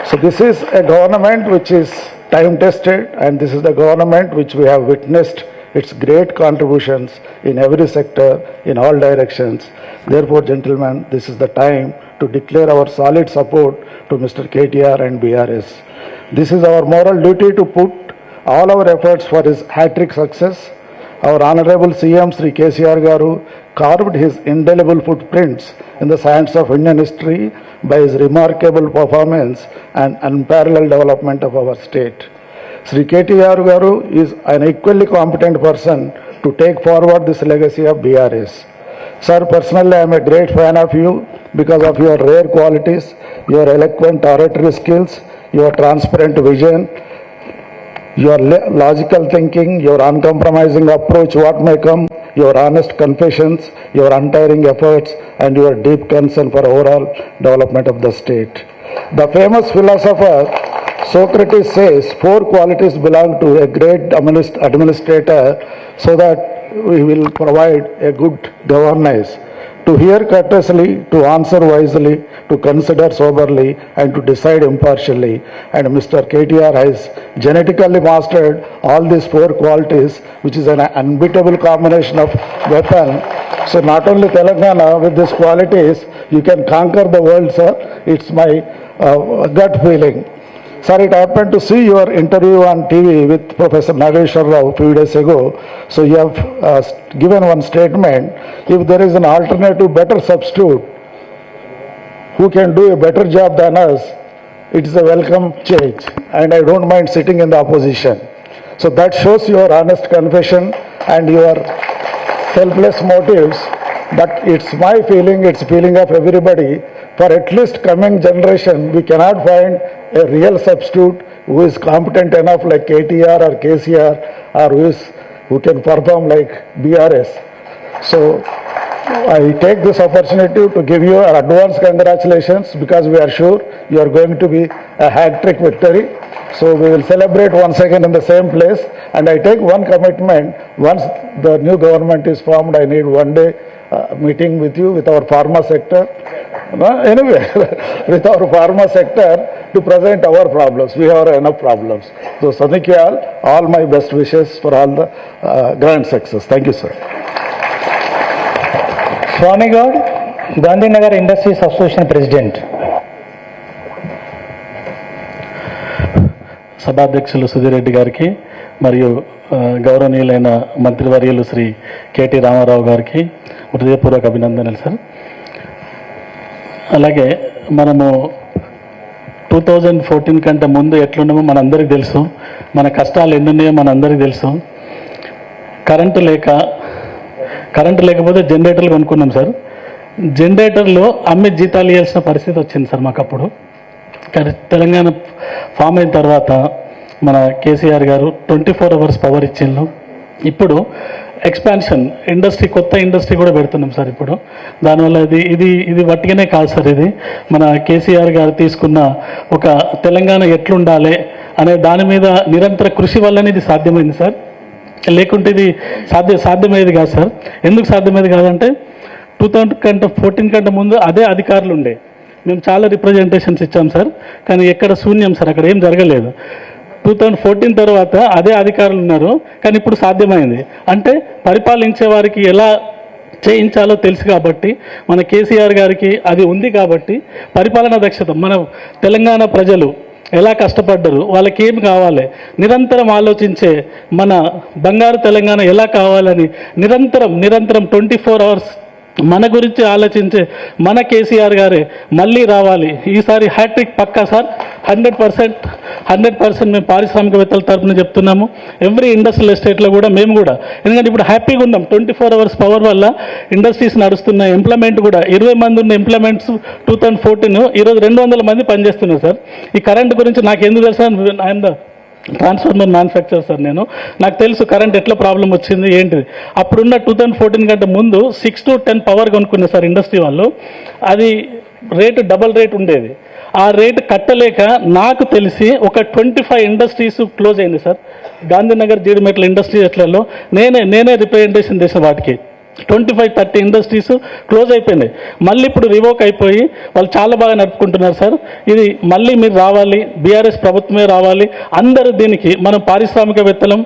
So this is a government which is time tested, and this is the government which we have witnessed its great contributions in every sector, in all directions. Therefore, gentlemen, this is the time to declare our solid support to Mr. KTR and BRS. This is our moral duty to put all our efforts for his hat-trick success. Our Honorable CM Sri KCR Garu carved his indelible footprints in the sands of Indian history by his remarkable performance and unparalleled development of our state. Sri KTR Garu is an equally competent person to take forward this legacy of BRS. Sir, personally I am a great fan of you because of your rare qualities, your eloquent oratory skills, your transparent vision, your logical thinking, your uncompromising approach what may come, your honest confessions, your untiring efforts, and your deep concern for overall development of the state. The famous philosopher Socrates says 4 qualities belong to a great administrator so that we will provide a good governance: to hear courteously, to answer wisely, to consider soberly, and to decide impartially. And Mr. KTR has genetically mastered all these 4 qualities, which is an unbeatable combination of weapon. So not only Telangana, with these qualities, you can conquer the world, sir. It's my gut feeling. Sir, it happened to see your interview on TV with Professor Nageshwar Rao a few days ago. So you have given one statement: if there is an alternative, better substitute, who can do a better job than us, it is a welcome change, and I don't mind sitting in the opposition. So that shows your honest confession and your selfless motives. But it's my feeling, it's feeling of everybody, for at least coming generation, we cannot find a real substitute who is competent enough like KTR or KCR, or who can perform like BRS. So I take this opportunity to give you an advance congratulations, because we are sure you are going to be a hat-trick victory. So we will celebrate once again in the same place. And I take one commitment: once the new government is formed, I need one day meeting with you, with our pharma sector. Anyway, with our pharma sector, to present our problems. We have enough problems. So Sadhikya, all my best wishes for all the grand success. Thank you, sir. Swami God, Gandhinagar Industries Association President. సభాధ్యక్షులు సుధీరెడ్డి గారికి మరియు గౌరవనీయులైన మంత్రివర్యులు Shri KT Ramarao గారికి హృదయపూర్వక అభినందనలు sir. అలాగే మనము 2014 కంటే ముందు ఎట్లున్నామో మనందరికీ తెలుసు, మన కష్టాలు ఎన్నున్నాయో మనందరికీ తెలుసు. కరెంటు లేకపోతే జనరేటర్లు కొనుక్కున్నాం సార్. జనరేటర్లో అమ్మే జీతాలు ఇవ్వాల్సిన పరిస్థితి వచ్చింది సార్ మాకు అప్పుడు. కానీ తెలంగాణ ఫామ్ అయిన తర్వాత మన కేసీఆర్ గారు 24 hours పవర్ ఇచ్చిండ్రు. ఇప్పుడు ఎక్స్పాన్షన్ ఇండస్ట్రీ, కొత్త ఇండస్ట్రీ కూడా పెడుతున్నాం సార్ ఇప్పుడు. దానివల్ల ఇది వట్టిగానే కాదు సార్, ఇది మన కేసీఆర్ గారు తీసుకున్న ఒక తెలంగాణ ఎట్లుండాలి అనే దాని మీద నిరంతర కృషి వల్లనే ఇది సాధ్యమైంది సార్. లేకుంటే ఇది సాధ్యమయ్యేది కాదు సార్. ఎందుకు సాధ్యమయ్యేది కాదంటే 2014 కంటే ముందు అదే అధికారులు ఉండే, మేము చాలా రిప్రజెంటేషన్స్ ఇచ్చాం సార్, కానీ ఎక్కడ శూన్యం సార్, అక్కడ ఏం జరగలేదు. 2014 తర్వాత అదే అధికారులు ఉన్నారు, కానీ ఇప్పుడు సాధ్యమైంది. అంటే పరిపాలించే వారికి ఎలా చేయించాలో తెలుసు కాబట్టి, మన కేసీఆర్ గారికి అది ఉంది కాబట్టి పరిపాలనా దక్షత, మన తెలంగాణ ప్రజలు ఎలా కష్టపడ్డారు, వాళ్ళకి ఏం కావాలి నిరంతరం ఆలోచించే మన బంగారు తెలంగాణ ఎలా కావాలని నిరంతరం 24 hours మన గురించి ఆలోచించే మన కేసీఆర్ గారే మళ్ళీ రావాలి. ఈసారి హ్యాట్రిక్ పక్కా సార్, 100% మేము పారిశ్రామికవేత్తల తరఫున చెప్తున్నాము. ఎవ్రీ ఇండస్ట్రియల్ ఎస్టేట్లో కూడా మేము కూడా, ఎందుకంటే ఇప్పుడు హ్యాపీగా ఉన్నాం. 24 hours పవర్ వల్ల ఇండస్ట్రీస్ నడుస్తున్నాయి. ఎంప్లాయ్మెంట్ కూడా 20 మంది ఉన్న ఎంప్లాయ్మెంట్స్ 2014, ఈరోజు 200 మంది పనిచేస్తున్నారు సార్. ఈ కరెంట్ గురించి నాకు ఎందుకు తెలుసా, I'm the transformer manufacture sir. నాకు తెలుసు కరెంట్ ఎట్లా ప్రాబ్లం వచ్చింది ఏంటిది. అప్పుడున్న 2014 కంటే ముందు 6 to 10 పవర్ కొనుక్కున్నారు సార్ ఇండస్ట్రీ వాళ్ళు. అది రేటు డబల్ రేట్ ఉండేది. ఆ రేటు కట్టలేక నాకు తెలిసి ఒక 25 ఇండస్ట్రీస్ క్లోజ్ అయింది సార్. గాంధీనగర్ జీడిమెట్ల ఇండస్ట్రీస్లలో నేనే రిప్రజెంటేషన్ చేసిన వాటికి 25-30 ఇండస్ట్రీస్ క్లోజ్ అయిపోయినాయి. మళ్ళీ ఇప్పుడు రివోక్ అయిపోయి వాళ్ళు చాలా బాగా నడుపుకుంటున్నారు సార్. ఇది మళ్ళీ మీరు రావాలి, బీఆర్ఎస్ ప్రభుత్వమే రావాలి. అందరూ దీనికి మనం పారిశ్రామికవేత్తలం,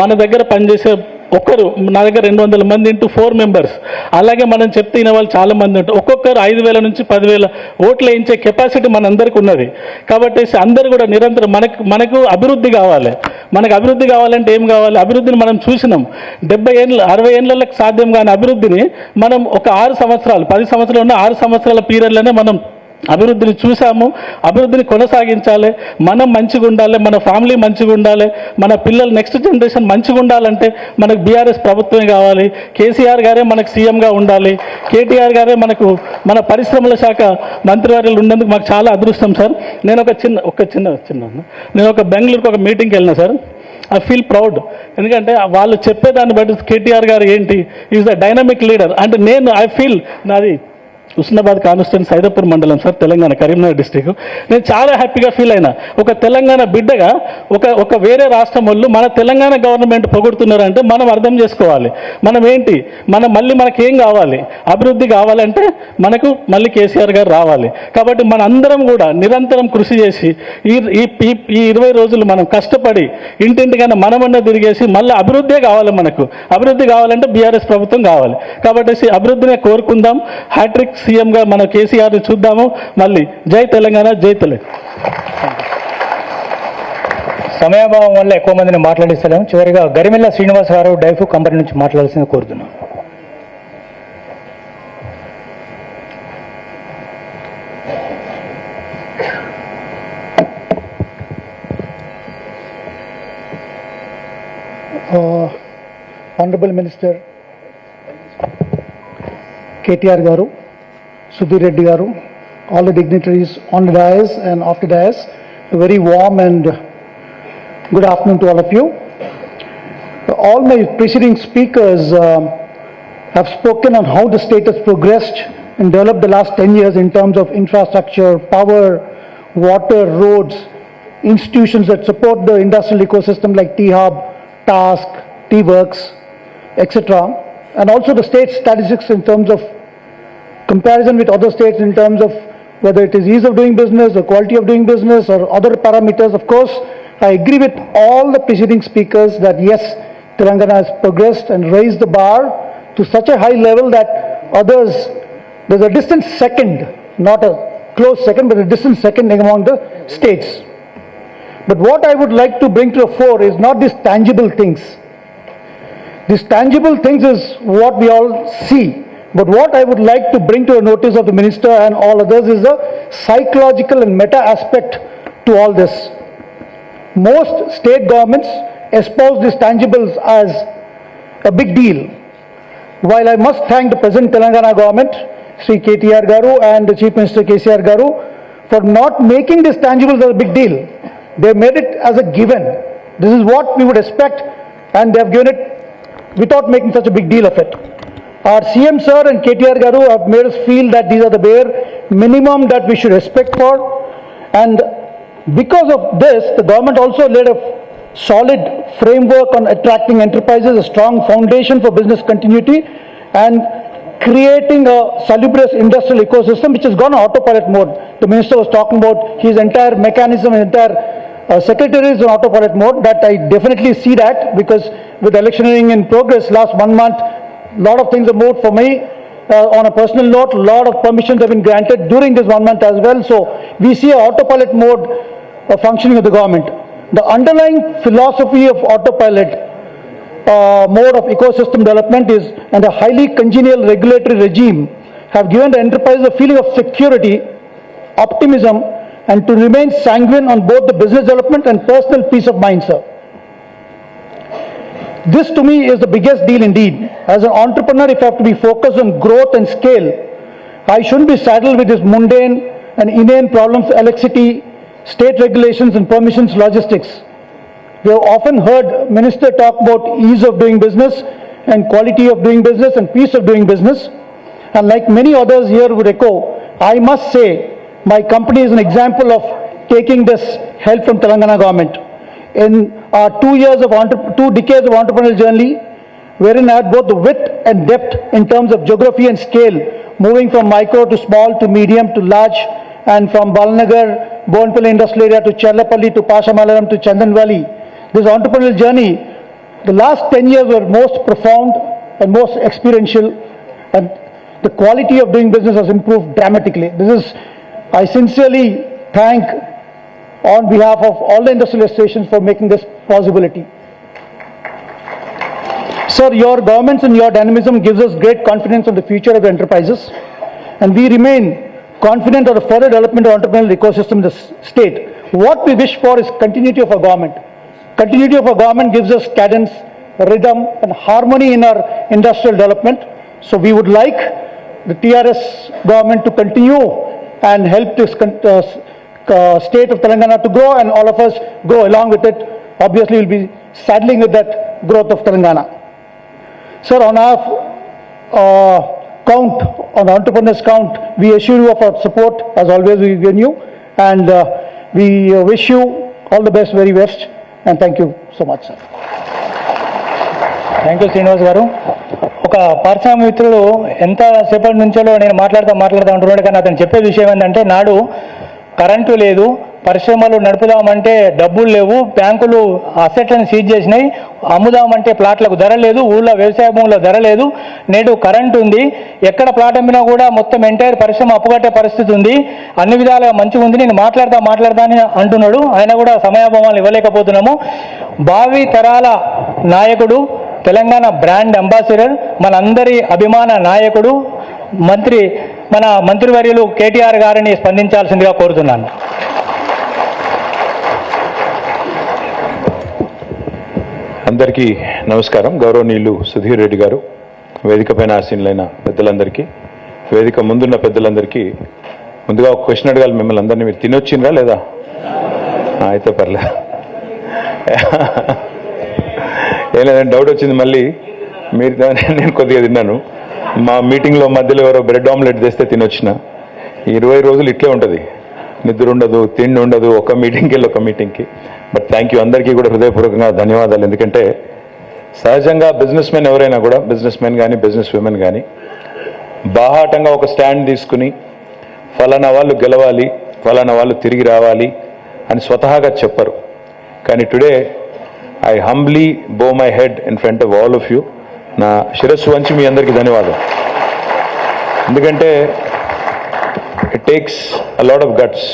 మన దగ్గర పనిచేసే ఒక్కరు, నా దగ్గర 200 మంది ఇంటూ 4 మెంబర్స్, అలాగే మనం చెప్తే వినే వాళ్ళు చాలా మంది ఉంటారు. ఒక్కొక్కరు 5,000 నుంచి 10,000 ఓట్లు వేయించే కెపాసిటీ మనందరికీ ఉన్నది. కాబట్టి అందరూ కూడా నిరంతరం మనకు అభివృద్ధి కావాలి. మనకు అభివృద్ధి కావాలంటే ఏం కావాలి? అభివృద్ధిని మనం చూసినాం. 70 ఏళ్ళు 60 ఏళ్ళకి సాధ్యం కాని అభివృద్ధిని మనం ఒక 6 సంవత్సరాలు 10 సంవత్సరాలు ఉన్న 6 సంవత్సరాల పీరియడ్లోనే మనం అభివృద్ధిని చూసాము. అభివృద్ధిని కొనసాగించాలి. మనం మంచిగా ఉండాలి, మన ఫ్యామిలీ మంచిగా ఉండాలి, మన పిల్లలు నెక్స్ట్ జనరేషన్ మంచిగా ఉండాలంటే మనకు బీఆర్ఎస్ ప్రభుత్వమే కావాలి. కేసీఆర్ గారే మనకు సీఎంగా ఉండాలి. కేటీఆర్ గారే మనకు మన పరిశ్రమల శాఖ మంత్రివర్యులు ఉన్నందుకు మాకు చాలా అదృష్టం సార్. నేను నేను ఒక బెంగళూరుకి ఒక మీటింగ్కి వెళ్ళినా సార్. I feel proud. ఎందుకంటే వాళ్ళు చెప్పేదాన్ని బట్టి కేటీఆర్ గారు ఏంటి, ఈజ్ ద డైనమిక్ లీడర్. అంటే ఐ ఫీల్ నాది హుస్నాబాద్ కాన్స్టిట్యూన్సీ సైదాపూర్ మండలం సార్, తెలంగాణ, కరీంనగర్ డిస్టిక్. నేను చాలా హ్యాపీగా ఫీల్ అయినా. ఒక తెలంగాణ బిడ్డగా ఒక వేరే రాష్ట్రం వాళ్ళు మన తెలంగాణ గవర్నమెంట్ పొగుడుతున్నారంటే మనం అర్థం చేసుకోవాలి మనం ఏంటి, మనకేం కావాలి. అభివృద్ధి కావాలంటే మనకు మళ్ళీ కేసీఆర్ గారు రావాలి. కాబట్టి మన అందరం కూడా నిరంతరం కృషి చేసి ఈ 20 రోజులు మనం కష్టపడి ఇంటింటికైనా మనమన్నా తిరిగేసి మళ్ళీ అభివృద్ధే కావాలి. మనకు అభివృద్ధి కావాలంటే బీఆర్ఎస్ ప్రభుత్వం కావాలి. కాబట్టి అభివృద్ధినే కోరుకుందాం. హ్యాట్రిక్ సీఎంగా మన కేసీఆర్ని చూద్దాము. మళ్ళీ జై తెలంగాణ, జై తెలంగాణ. సమయాభావం వల్ల ఎక్కువ మందిని మాట్లాడిస్తలేము. చివరిగా గరిమెల్ల శ్రీనివాస్ గారు డైఫు కంపెనీ నుంచి మాట్లాడాల్సింది కోరుతున్నాం. Honorable Minister KTR Garu, Sudhir Reddy Garu, all the dignitaries on the dais and off the dais, a very warm and good afternoon to all of you. All my preceding speakers have spoken on how the state has progressed and developed the last 10 years in terms of infrastructure, power, water, roads, institutions that support the industrial ecosystem like T-Hub, TASK, T-Works, etc. And also the state statistics in terms of comparison with other states in terms of whether it is ease of doing business, or quality of doing business, or other parameters. Of course, I agree with all the preceding speakers that yes, Telangana has progressed and raised the bar to such a high level that others, there's a distant second, not a close second, but a distant second among the states. But what I would like to bring to the fore is not these tangible things. These tangible things is what we all see. But what I would like to bring to the notice of the minister and all others is the psychological and meta aspect to all this. Most state governments espouse these tangibles as a big deal. While I must thank the present Telangana government, Sri KTR Garu and the Chief Minister KCR Garu, for not making these tangibles as a big deal. They made it as a given. This is what we would expect, and they have given it without making such a big deal of it. Our CM sir and KTR Garu have made us feel that these are the bare minimum that we should expect for, and because of this, the government also laid a solid framework on attracting enterprises, a strong foundation for business continuity, and creating a salubrious industrial ecosystem which has gone on autopilot mode. The minister was talking about his entire mechanism, his entire secretaries on autopilot mode. That I definitely see that, because with electioneering in progress last 1 month, a lot of things have moved for me. On a personal note, a lot of permissions have been granted during this 1 month as well. So we see a autopilot mode functioning of the government. The underlying philosophy of autopilot mode of ecosystem development is, and a highly congenial regulatory regime have given the enterprise a feeling of security, optimism, and to remain sanguine on both the business development and personal peace of mind, sir. This to me is the biggest deal indeed. As an entrepreneur, if I have to be focused on growth and scale, I shouldn't be saddled with this mundane and inane problems, electricity, state regulations and permissions, logistics. We have often heard Minister talk about ease of doing business and quality of doing business and peace of doing business. And like many others here would echo, I must say my company is an example of taking this help from Telangana government. In our 2 decades of entrepreneurial journey, wherein I had both the width and depth in terms of geography and scale, moving from micro to small to medium to large, and from Balnagar, Bonpally industrial area to Chellapalli to Pashamalaram to Chandan Valley. This entrepreneurial journey, the last 10 years were most profound and most experiential, and the quality of doing business has improved dramatically. I sincerely thank on behalf of all the industrial stations for making this possibility. Sir, your governments and your dynamism gives us great confidence on the future of the enterprises, and we remain confident of the further development of entrepreneurial ecosystem in the state. What we wish for is continuity of our government. Continuity of our government gives us cadence, rhythm, and harmony in our industrial development. So we would like the TRS government to continue and help this state of Telangana to grow, and all of us grow along with it. Obviously, we'll be saddling with that growth of Telangana. Sir, on our count, on the entrepreneurs count, we assure you of our support, as always we've given you, and we wish you all the best, very best, and thank you so much, sir. Thank you Srinivas గారు. ఒక పారిశ్రామిక ఎంతసేపటి నుంచో నేను మాట్లాడుతూ ఉంటున్నాడు, కానీ అతను చెప్పే విషయం ఏంటంటే, నాడు కరెంటు లేదు, పరిశ్రమలు నడుపుదామంటే డబ్బులు లేవు, బ్యాంకులు అసెట్లను సీజ్ చేసినాయి, అమ్ముదామంటే ప్లాట్లకు ధర లేదు, ఊళ్ళో వ్యవసాయ భూముల ధర లేదు, నేడు కరెంటు ఉంది, ఎక్కడ ప్లాట్ అమ్మినా కూడా మొత్తం ఎంటైర్ పరిశ్రమ అప్పుకట్టే పరిస్థితి ఉంది, అన్ని విధాలుగా మంచిగా ఉంది, నేను మాట్లాడతా అని అంటున్నాడు. ఆయన కూడా సమయాభావాలు ఇవ్వలేకపోతున్నాము. భావి తరాల నాయకుడు, తెలంగాణ బ్రాండ్ అంబాసిడర్, మనందరి అభిమాన నాయకుడు, మన మంత్రివర్యులు KTR గారిని స్పందించాల్సిందిగా కోరుతున్నాను. అందరికీ నమస్కారం. గౌరవనీయులు సుధీర్ రెడ్డి గారు, వేదిక పైన ఆసీనులైన పెద్దలందరికీ, వేదిక ముందున్న పెద్దలందరికీ ముందుగా ఒక క్వశ్చన్ అడగాలి మిమ్మల్ని అందరినీ. మీరు తినొచ్చిండ్రా లేదా? అయితే పర్లేదు. ఏం లేదంటే డౌట్ వచ్చింది మళ్ళీ. మీరు నేను కొద్దిగా తిన్నాను. మా మీటింగ్లో మధ్యలో ఎవరో బ్రెడ్ ఆమ్లెట్ తెస్తే తినొచ్చిన. 20 రోజులు ఇట్లే ఉంటుంది, నిద్ర ఉండదు, తిండి ఉండదు, ఒక మీటింగ్కి వెళ్ళి ఒక మీటింగ్కి. బట్ థ్యాంక్ యూ, అందరికీ కూడా హృదయపూర్వకంగా ధన్యవాదాలు. ఎందుకంటే సహజంగా బిజినెస్ మెన్ ఎవరైనా కూడా, బిజినెస్ మెన్ కానీ బిజినెస్ విమెన్ కానీ, బాహాటంగా ఒక స్టాండ్ తీసుకుని ఫలానా వాళ్ళు గెలవాలి, ఫలానా వాళ్ళు తిరిగి రావాలి అని స్వతహాగా చెప్పరు. కానీ టుడే ఐ హంబ్లీ బో my head in front of all of you. నా శిరస్సు వంచి మీ అందరికీ ధన్యవాదాలు. ఎందుకంటే it takes a lot of guts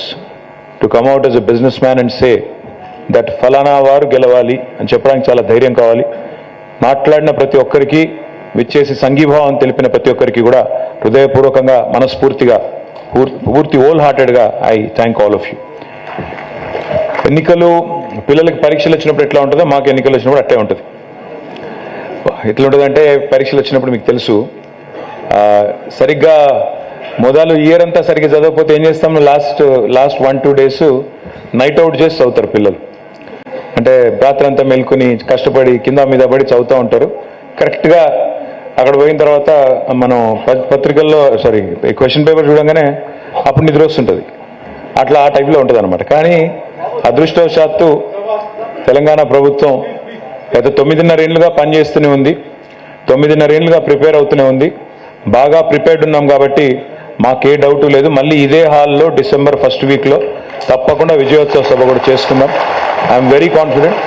to come out as a business man and say that ఫలానా వారు గెలవాలి అని చెప్పడానికి చాలా ధైర్యం కావాలి. మాట్లాడిన ప్రతి ఒక్కరికి, విచ్చేసి సంఘీభావం తెలిపిన ప్రతి ఒక్కరికి కూడా హృదయపూర్వకంగా, మనస్ఫూర్తిగా, పూర్తి హోల్ హార్టెడ్గా I thank all of you. ఎన్నికలు పిల్లలకి పరీక్షలు వచ్చినప్పుడు ఎట్లా ఉంటుందో మాకు ఎన్నికలు వచ్చినప్పుడు అట్టే ఉంటుంది. ఎట్లా ఉంటుందంటే, పరీక్షలు వచ్చినప్పుడు మీకు తెలుసు, సరిగ్గా మొదలు ఇయర్ అంతా సరిగ్గా చదవకపోతే ఏం చేస్తాం, లాస్ట్ 1-2 డేస్ నైట్ అవుట్ చేసి చదువుతారు పిల్లలు. అంటే రాత్రి అంతా మెలుకుని కష్టపడి కింద మీద పడి చదువుతూ ఉంటారు. కరెక్ట్గా అక్కడ పోయిన తర్వాత మనం పత్రికల్లో క్వశ్చన్ పేపర్ చూడంగానే అప్పుడు నిద్ర వస్తుంటుంది. అట్లా ఆ టైప్లో ఉంటుంది అనమాట. కానీ అదృష్టవశాత్తు తెలంగాణ ప్రభుత్వం గత 9.5 ఏళ్ళుగా పనిచేస్తూనే ఉంది, 9.5 ఏళ్ళుగా ప్రిపేర్ అవుతూనే ఉంది. బాగా ప్రిపేర్డ్ ఉన్నాం కాబట్టి మాకే డౌట్ లేదు. మళ్ళీ ఇదే హాల్లో డిసెంబర్ 1st వీక్లో తప్పకుండా విజయోత్సవ సభ కూడా చేసుకుందాం. I'm very confident.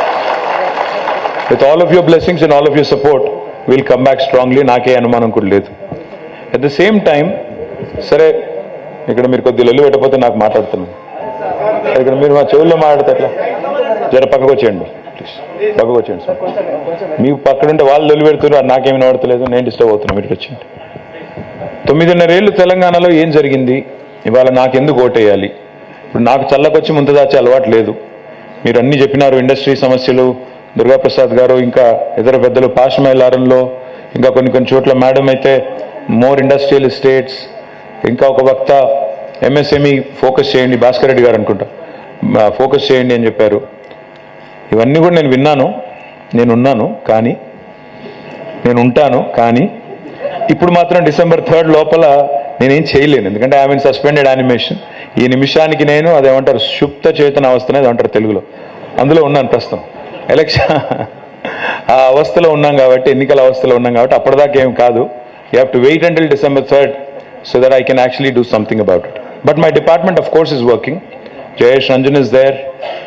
With all of your blessings and all of your support will come back strongly. నాకే అనుమానం కూడా లేదు. అట్ ద సేమ్ టైం, సరే ఇక్కడ మీరు కొద్దిగా లొల్లి పెట్టకపోతే నాకు మాట్లాడుతున్నాను. ఇక్కడ మీరు మా చెవుల్లో మాట్లాడితే ఎట్లా? జర పక్కకు వచ్చేయండి ప్లీజ్, పక్కకు వచ్చేయండి సార్. మీకు పక్కనుంటే వాళ్ళు లొల్లి పెడుతున్నారు, నాకేమి నడతలేదు, నేను డిస్టర్బ్ అవుతున్నాను. మీరు వచ్చేయండి. 9.5 ఏళ్ళు తెలంగాణలో ఏం జరిగింది, ఇవాళ నాకెందుకు ఓటేయాలి? ఇప్పుడు నాకు చల్లకొచ్చి ముంత దాచే అలవాటు లేదు. మీరు అన్నీ చెప్పినారు, ఇండస్ట్రీ సమస్యలు, దుర్గాప్రసాద్ గారు, ఇంకా ఇతర పెద్దలు, పాశమైలారంలో, ఇంకా కొన్ని చోట్ల మేడం అయితే మోర్ ఇండస్ట్రియల్ స్టేట్స్, ఇంకా ఒక వక్త MSME ఫోకస్ చేయండి, భాస్కర్ రెడ్డి గారు అనుకుంటా, ఫోకస్ చేయండి అని చెప్పారు. ఇవన్నీ కూడా నేను విన్నాను, నేనున్నాను, కానీ నేను ఉంటాను. కానీ ఇప్పుడు మాత్రం December 3rd లోపల నేనేం చేయలేను. ఎందుకంటే ఐ మీన్ సస్పెండెడ్ యానిమేషన్. ఈ నిమిషానికి నేను అదేమంటారు, సుప్త చేతన అవస్థ అనేది అంటారు తెలుగులో, అందులో ఉన్నాను ప్రస్తుతం. ఆ అవస్థలో ఉన్నాం కాబట్టి, ఎన్నికల అవస్థలో ఉన్నాం కాబట్టి అప్పటిదాకా ఏం కాదు. You have to wait until December 3rd so that I can actually do something about it. But my department of course is working. Jayesh Ranjan is there.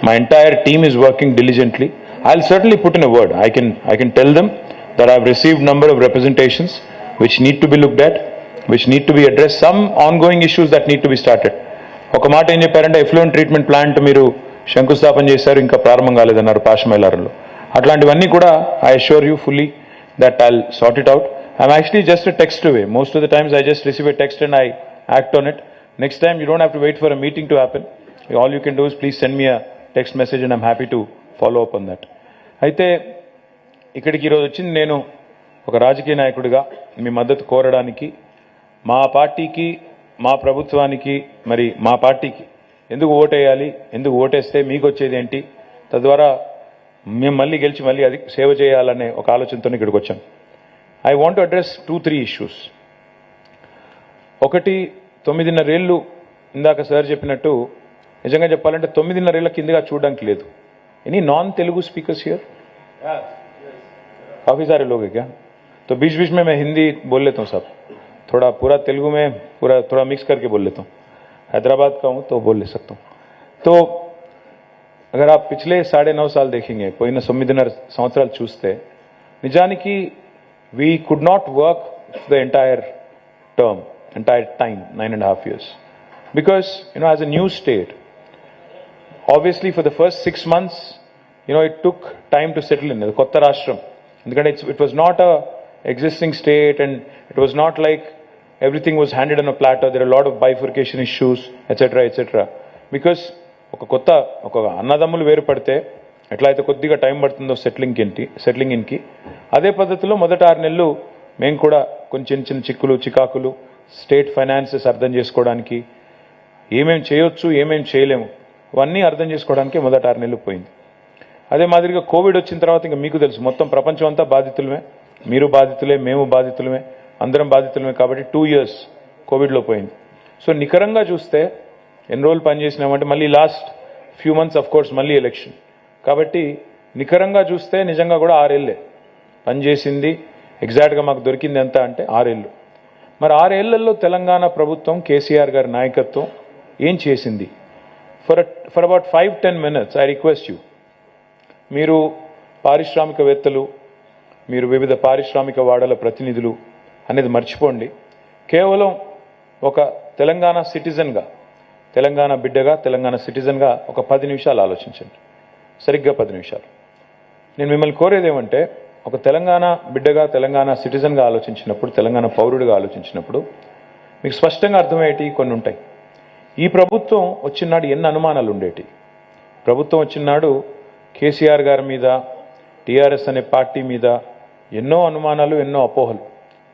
My entire team is working diligently. I'll certainly put in a word. I can tell them that I've received number of representations which need to be looked at, which need to be addressed, some ongoing issues that need to be started. ఒక మాట ఏం చెప్పారంటే effluent treatment plant మీరు శంకుస్థాపన చేశారు, ఇంకా ప్రారంభం కాలేదన్నారు పాశమైలారంలో. అట్లాంటివన్నీ కూడా I assure you fully that I'll sort it out. I'm actually just a text away. Most of the times I just receive a text and I act on it. Next time you don't have to wait for a meeting to happen. All you can do is please send me a text message and I'm happy to follow up on that. అయితే ఇక్కడికి ఈరోజు వచ్చింది నేను ఒక రాజకీయ నాయకుడిగా మీ మద్దతు కోరడానికి, మా పార్టీకి, మా ప్రభుత్వానికి, మరి మా పార్టీకి ఎందుకు ఓటేయాలి, ఎందుకు ఓటేస్తే మీకు వచ్చేది ఏంటి, తద్వారా మేము మళ్ళీ గెలిచి మళ్ళీ అది సేవ చేయాలనే ఒక ఆలోచనతో ఇక్కడికి వచ్చాను. I want to address 2-3 issues. ఒకటి, 9.5 ఏళ్ళు ఇందాక సార్ చెప్పినట్టు నిజంగా చెప్పాలంటే 9.5 ఏళ్ల కిందగా చూడడానికి లేదు. Any non Telugu speakers here? काफ़ी सारे लोग हैं क्या? तो बीच बीच में मैं हिंदी बोल लेता हूँ साहब, थोड़ा पूरा तेलुगु में थोड़ा मिक्स करके बोल लेता हूँ. हैदराबाद का हूँ तो बोल ले सकता हूँ. तो अगर आप पिछले 9.5 साल देखेंगे, పోయిన 9.5 సంవత్సరాలు చూస్తే నిజానికి we could not work the entire time, 9.5 years. Because, as a new state, obviously for the first 6 months, it took time to settle in. Kotta Rashtra. It was not a existing state and it was not like everything was handed on a platter. There are a lot of bifurcation issues, etc. Because ఒక అన్నదమ్ములు వేరుపడితే ఎట్లయితే కొద్దిగా time పడుతుందో settling ఇన్కి, అదే పద్ధతిలో మొదట 6 నెలలు మేము కూడా కొంచెం చిన్న చికాకులు, స్టేట్ ఫైనాన్సెస్ అర్థం చేసుకోవడానికి, ఏమేం చేయొచ్చు ఏమేం చేయలేము అవన్నీ అర్థం చేసుకోవడానికి మొదట 6 నెలలు పోయింది. అదే మాదిరిగా కోవిడ్ వచ్చిన తర్వాత ఇంకా మీకు తెలుసు, మొత్తం ప్రపంచం అంతా బాధితులమే, మీరు బాధితులే, మేము బాధితులమే, అందరం బాధితులమే. కాబట్టి 2 years కోవిడ్లో పోయింది. సో నికరంగా చూస్తే ఎన్ని రోజులు పనిచేసినామంటే మళ్ళీ last few months of course మళ్ళీ ఎలక్షన్. కాబట్టి నికరంగా చూస్తే నిజంగా కూడా 6 ఏళ్ళే పనిచేసింది. ఎగ్జాక్ట్గా మాకు దొరికింది ఎంత అంటే 6 ఏళ్ళు. మరి 6 ఏళ్లలో తెలంగాణ ప్రభుత్వం, కేసీఆర్ గారి నాయకత్వం ఏం చేసింది? For about 5-10 minutes I request you, మీరు పారిశ్రామికవేత్తలు, మీరు వివిధ పారిశ్రామిక వాడల ప్రతినిధులు అనేది మర్చిపోండి. కేవలం ఒక తెలంగాణ సిటిజన్గా, తెలంగాణ బిడ్డగా, తెలంగాణ సిటిజన్గా ఒక 10 నిమిషాలు ఆలోచించండి. సరిగ్గా 10 నిమిషాలు. నేను మిమ్మల్ని కోరేది ఏమంటే, ఒక తెలంగాణ బిడ్డగా, తెలంగాణ సిటిజన్గా ఆలోచించినప్పుడు, తెలంగాణ పౌరుడిగా ఆలోచించినప్పుడు మీకు స్పష్టంగా అర్థమయ్యేటి కొన్ని ఉంటాయి. ఈ ప్రభుత్వం వచ్చినాడు ఎన్ని అనుమానాలు ఉండేటి. ప్రభుత్వం వచ్చినాడు కేసీఆర్ గారి మీద, టీఆర్ఎస్ అనే పార్టీ మీద ఎన్నో అనుమానాలు, ఎన్నో అపోహలు.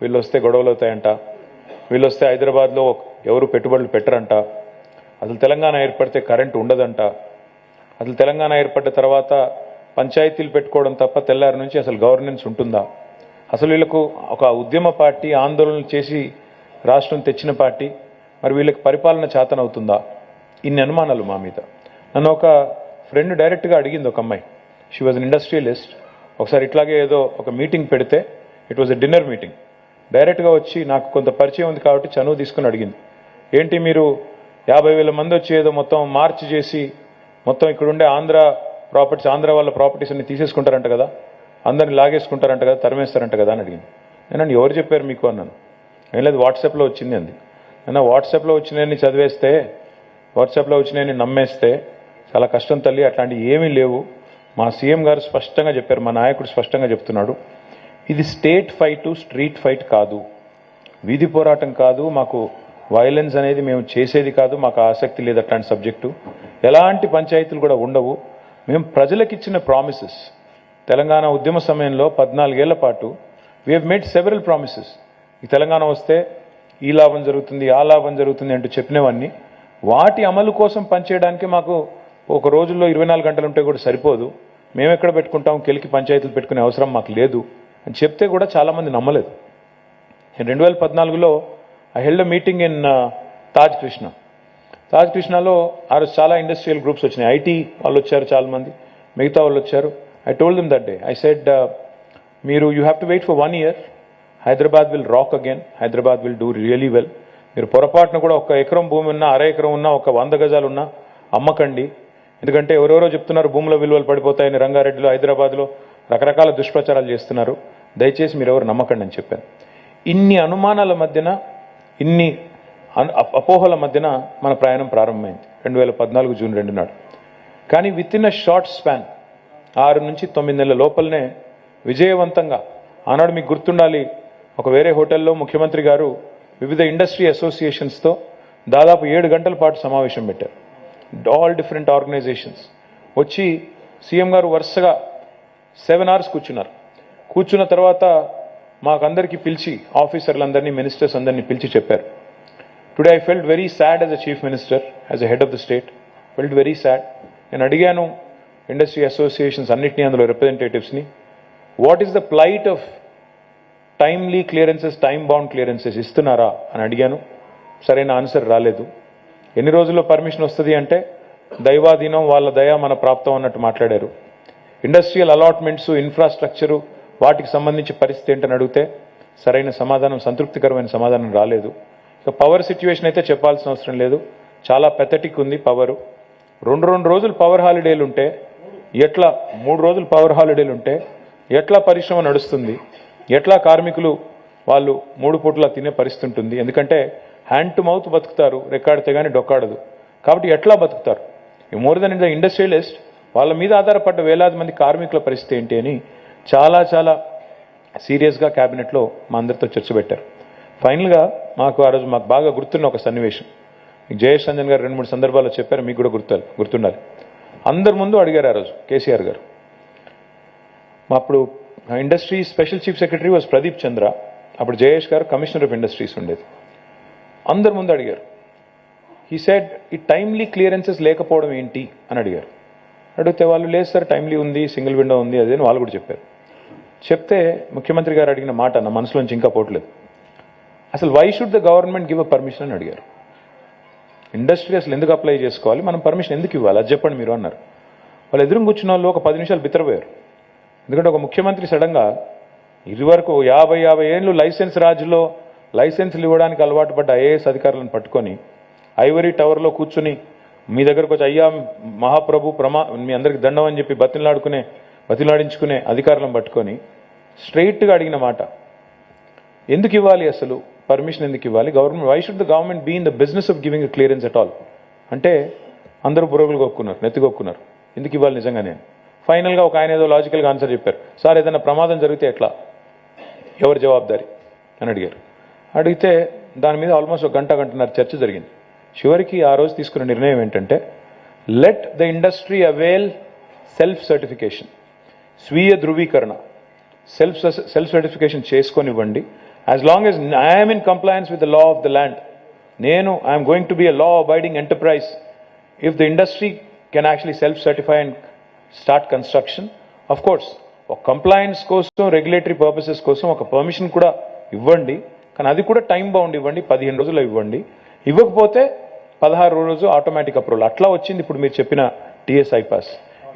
వీళ్ళు వస్తే గొడవలు అవుతాయంట, వీళ్ళు వస్తే హైదరాబాద్లో ఎవరు పెట్టుబడులు పెట్టరంట, అసలు తెలంగాణ ఏర్పడితే కరెంటు ఉండదంట, అసలు తెలంగాణ ఏర్పడ్డ తర్వాత పంచాయతీలు పెట్టుకోవడం తప్ప తెల్లారి నుంచి అసలు గవర్నెన్స్ ఉంటుందా, అసలు వీళ్ళకు ఒక ఉద్యమ పార్టీ, ఆందోళనలు చేసి రాష్ట్రం తెచ్చిన పార్టీ, మరి వీళ్ళకి పరిపాలన చేతనవుతుందా? ఇన్ని అనుమానాలు మా మీద. నన్ను ఒక ఫ్రెండ్ డైరెక్ట్గా అడిగింది, ఒక అమ్మాయి, షీ వాజ్ అన్ ఇండస్ట్రియలిస్ట్. ఒకసారి ఇట్లాగే ఏదో ఒక మీటింగ్ పెడితే, it was a dinner meeting, డైరెక్ట్గా వచ్చి నాకు కొంత పరిచయం ఉంది కాబట్టి చనువు తీసుకుని అడిగింది, ఏంటి మీరు 50,000 మంది వచ్చి ఏదో మొత్తం మార్చ్ చేసి మొత్తం ఇక్కడుండే ఆంధ్ర వాళ్ళ ప్రాపర్టీస్ అన్ని తీసేసుకుంటారంట కదా, అందరిని లాగేసుకుంటారంట కదా, తరిమేస్తారంట కదా అని అడిగింది. నేను ఎవరు చెప్పారు మీకు అన్నాను. ఏం లేదు, వాట్సాప్లో వచ్చింది అంది. నేను వాట్సాప్లో వచ్చినాయని చదివేస్తే, వాట్సాప్లో వచ్చినాయని నమ్మేస్తే చాలా కష్టం తల్లి, అట్లాంటివి ఏమీ లేవు. మా సీఎం గారు స్పష్టంగా చెప్పారు, మా నాయకుడు స్పష్టంగా చెప్తున్నాడు, ఇది స్టేట్ ఫైట్, స్ట్రీట్ ఫైట్ కాదు, వీధి పోరాటం కాదు, మాకు వైలెన్స్ అనేది మేము చేసేది కాదు, మాకు ఆసక్తి లేదు అట్లాంటి సబ్జెక్టు, ఎలాంటి పంచాయతీలు కూడా ఉండవు. మేము ప్రజలకు ఇచ్చిన ప్రామిసెస్, తెలంగాణ ఉద్యమ సమయంలో 14 ఏళ్ల పాటు we have made several promises. ఈ తెలంగాణ వస్తే ఈ లాభం జరుగుతుంది, ఆ లాభం జరుగుతుంది అంటూ చెప్పినవన్నీ, వాటి అమలు కోసం పనిచేయడానికి మాకు ఒక రోజుల్లో 24 గంటలు ఉంటే కూడా సరిపోదు, మేము ఎక్కడ పెట్టుకుంటాం, కెలికి పంచాయతీలు పెట్టుకునే అవసరం మాకు లేదు అని చెప్తే కూడా చాలామంది నమ్మలేదు. 2014లో I held a meeting in Taj కృష్ణలో ఆ రోజు చాలా ఇండస్ట్రియల్ గ్రూప్స్ వచ్చినాయి, ఐటీ వాళ్ళు వచ్చారు చాలామంది, మిగతా వాళ్ళు వచ్చారు. I told them that day, I said you have to wait for 1 year. Hyderabad will rock again. Hyderabad will do really well. మీరు పొరపాటున కూడా 1 ఎకరం భూమి ఉన్నా, అర ఎకరం ఉన్నా, 100 గజాలు ఉన్నా అమ్మకండి. ఎందుకంటే ఎవరెవరో చెప్తున్నారు భూముల విలువలు పడిపోతాయని, రంగారెడ్డిలో, హైదరాబాద్లో రకరకాల దుష్ప్రచారాలు చేస్తున్నారు. దయచేసి మీరు ఎవరు నమ్మకండి అని చెప్పాను. ఇన్ని అనుమానాల మధ్యన, ఇన్ని అపోహల మధ్యన మన ప్రయాణం ప్రారంభమైంది 2014 జూన్ 2 నాడు. కానీ with in a short span 6 నుంచి 9 నెలల లోపలనే విజయవంతంగా, ఆనాడు మీకు గుర్తుండాలి, ఒక వేరే హోటల్లో ముఖ్యమంత్రి గారు వివిధ ఇండస్ట్రీ అసోసియేషన్స్తో దాదాపు 7 గంటల పాటు సమావేశం పెట్టారు. ఆల్ డిఫరెంట్ ఆర్గనైజేషన్స్ వచ్చి సీఎం గారు వరుసగా 7 hours కూర్చున్నారు. కూర్చున్న తర్వాత మాకందరికీ పిలిచి, ఆఫీసర్లందరినీ, మినిస్టర్స్ అందరినీ పిలిచి చెప్పారు, today I felt very sad as a chief minister, as a head of the state, felt very sad. నేను అడిగాను ఇండస్ట్రీ అసోసియేషన్స్ అన్నింటినీ, అందులో రిప్రజెంటేటివ్స్ని, what is the plight of timely clearances, time bound clearances ఇస్తున్నారా అని అడిగాను. సరైన ఆన్సర్ రాలేదు. ఎన్ని రోజుల్లో పర్మిషన్ వస్తుంది అంటే దైవాధీనం, వాళ్ళ దయ మన ప్రాప్తం అన్నట్టు మాట్లాడారు. ఇండస్ట్రియల్ అలాట్మెంట్స్, ఇన్ఫ్రాస్ట్రక్చరు, వాటికి సంబంధించి పరిస్థితి ఏంటని అడిగితే సరైన సమాధానం, సంతృప్తికరమైన సమాధానం రాలేదు. ఇక పవర్ సిచ్యువేషన్ అయితే చెప్పాల్సిన అవసరం లేదు, చాలా పెథటిక్ ఉంది పవరు. 2 రోజులు పవర్ హాలిడేలు ఉంటే ఎట్లా, 3 రోజులు పవర్ హాలిడేలు ఉంటే ఎట్లా పరిశ్రమ నడుస్తుంది, ఎట్లా కార్మికులు వాళ్ళు 3 పూటలా తినే పరిస్థితి ఉంటుంది. ఎందుకంటే హ్యాండ్ టు మౌత్ బతుకుతారు, రెక్కాడితే కానీ డొక్కాడదు. కాబట్టి ఎట్లా బతుకుతారు? మోర్ దెన్ ద ఇండస్ట్రియలిస్ట్, వాళ్ళ మీద ఆధారపడ్డ వేలాది మంది కార్మికుల పరిస్థితి ఏంటి అని చాలా చాలా సీరియస్గా క్యాబినెట్లో మా అందరితో చర్చ పెట్టారు. ఫైనల్గా ఆ రోజు మాకు బాగా గుర్తున్న ఒక సన్నివేశం, జయేష్ రంజన్ గారు 2-3 సందర్భాల్లో చెప్పారు, మీకు కూడా గుర్తుండాలి. అందరి ముందు అడిగారు ఆ రోజు కేసీఆర్ గారు. అప్పుడు industry special chief secretary was Pradeep Chandra, అప్పుడు జయేష్ గారు కమిషనర్ ఆఫ్ ఇండస్ట్రీస్ ఉండేది. అందరి ముందు అడిగారు. హీ సెడ్, ఈ టైమ్లీ క్లియరెన్సెస్ లేకపోవడం ఏంటి అని అడిగారు. అడిగితే వాళ్ళు, లేదు సార్ టైమ్లీ ఉంది, సింగిల్ విండో ఉంది, అదే అని వాళ్ళు కూడా చెప్పారు. చెప్తే ముఖ్యమంత్రి గారు అడిగిన మాట నా మనసులోంచి ఇంకా పోవట్లేదు. అసలు why should the government give a permission అని అడిగారు. ఇండస్ట్రీ అసలు ఎందుకు అప్లై చేసుకోవాలి, మనం పర్మిషన్ ఎందుకు ఇవ్వాలి, అది చెప్పండి మీరు అన్నారు. వాళ్ళు ఎదురు కూర్చున్న వాళ్ళు ఒక 10 నిమిషాలు బిత్తరపోయారు. ఎందుకంటే ఒక ముఖ్యమంత్రి సడన్గా ఇదివరకు 50 ఏళ్ళు లైసెన్స్ రాజులో లైసెన్సులు ఇవ్వడానికి అలవాటు పడ్డ ఐఏఎస్ అధికారులను పట్టుకొని ఐవరీ టవర్లో కూర్చుని మీ దగ్గరకు వచ్చి, అయ్యా మహాప్రభు మీ అందరికి దండం అని చెప్పి బతిలాడించుకునే అధికారులను పట్టుకొని స్ట్రైట్గా అడిగిన మాట, ఎందుకు ఇవ్వాలి అసలు పర్మిషన్, ఎందుకు ఇవ్వాలి government, why should the government be in the business of giving a clearance at all అంటే అందరూ బుర్రగులు కొక్కున్నారు, నెత్తికొక్కున్నారు, ఎందుకు ఇవ్వాలి నిజంగానే. ఫైనల్గా ఒక ఆయన ఏదో లాజికల్గా ఆన్సర్ చెప్పారు, సార్ ఏదైనా ప్రమాదం జరిగితే ఎట్లా, ఎవరు జవాబుదారి అని అడిగారు. అడిగితే దాని మీద ఆల్మోస్ట్ 1 గంటన్నర చర్చ జరిగింది. చివరికి ఆ రోజు తీసుకున్న నిర్ణయం ఏంటంటే, let the industry avail self certification, స్వీయ ధృవీకరణ, సెల్ఫ్ సర్టిఫికేషన్ చేసుకొనివ్వండి. As long as I'm in compliance with the law of the land, I'm going to be a law abiding enterprise, if the industry can actually self certify and start construction. Of course ఒక compliance కోసం, regulatory purposes కోసం ఒక permission కూడా ఇవ్వండి, కానీ అది కూడా time bound ఇవ్వండి, 15 రోజులు ఇవ్వండి. ఇవ్వకపోతే 16వ రోజు ఆటోమేటిక్ అప్రూవల్. అట్లా వచ్చింది ఇప్పుడు మీరు చెప్పిన TSI pass.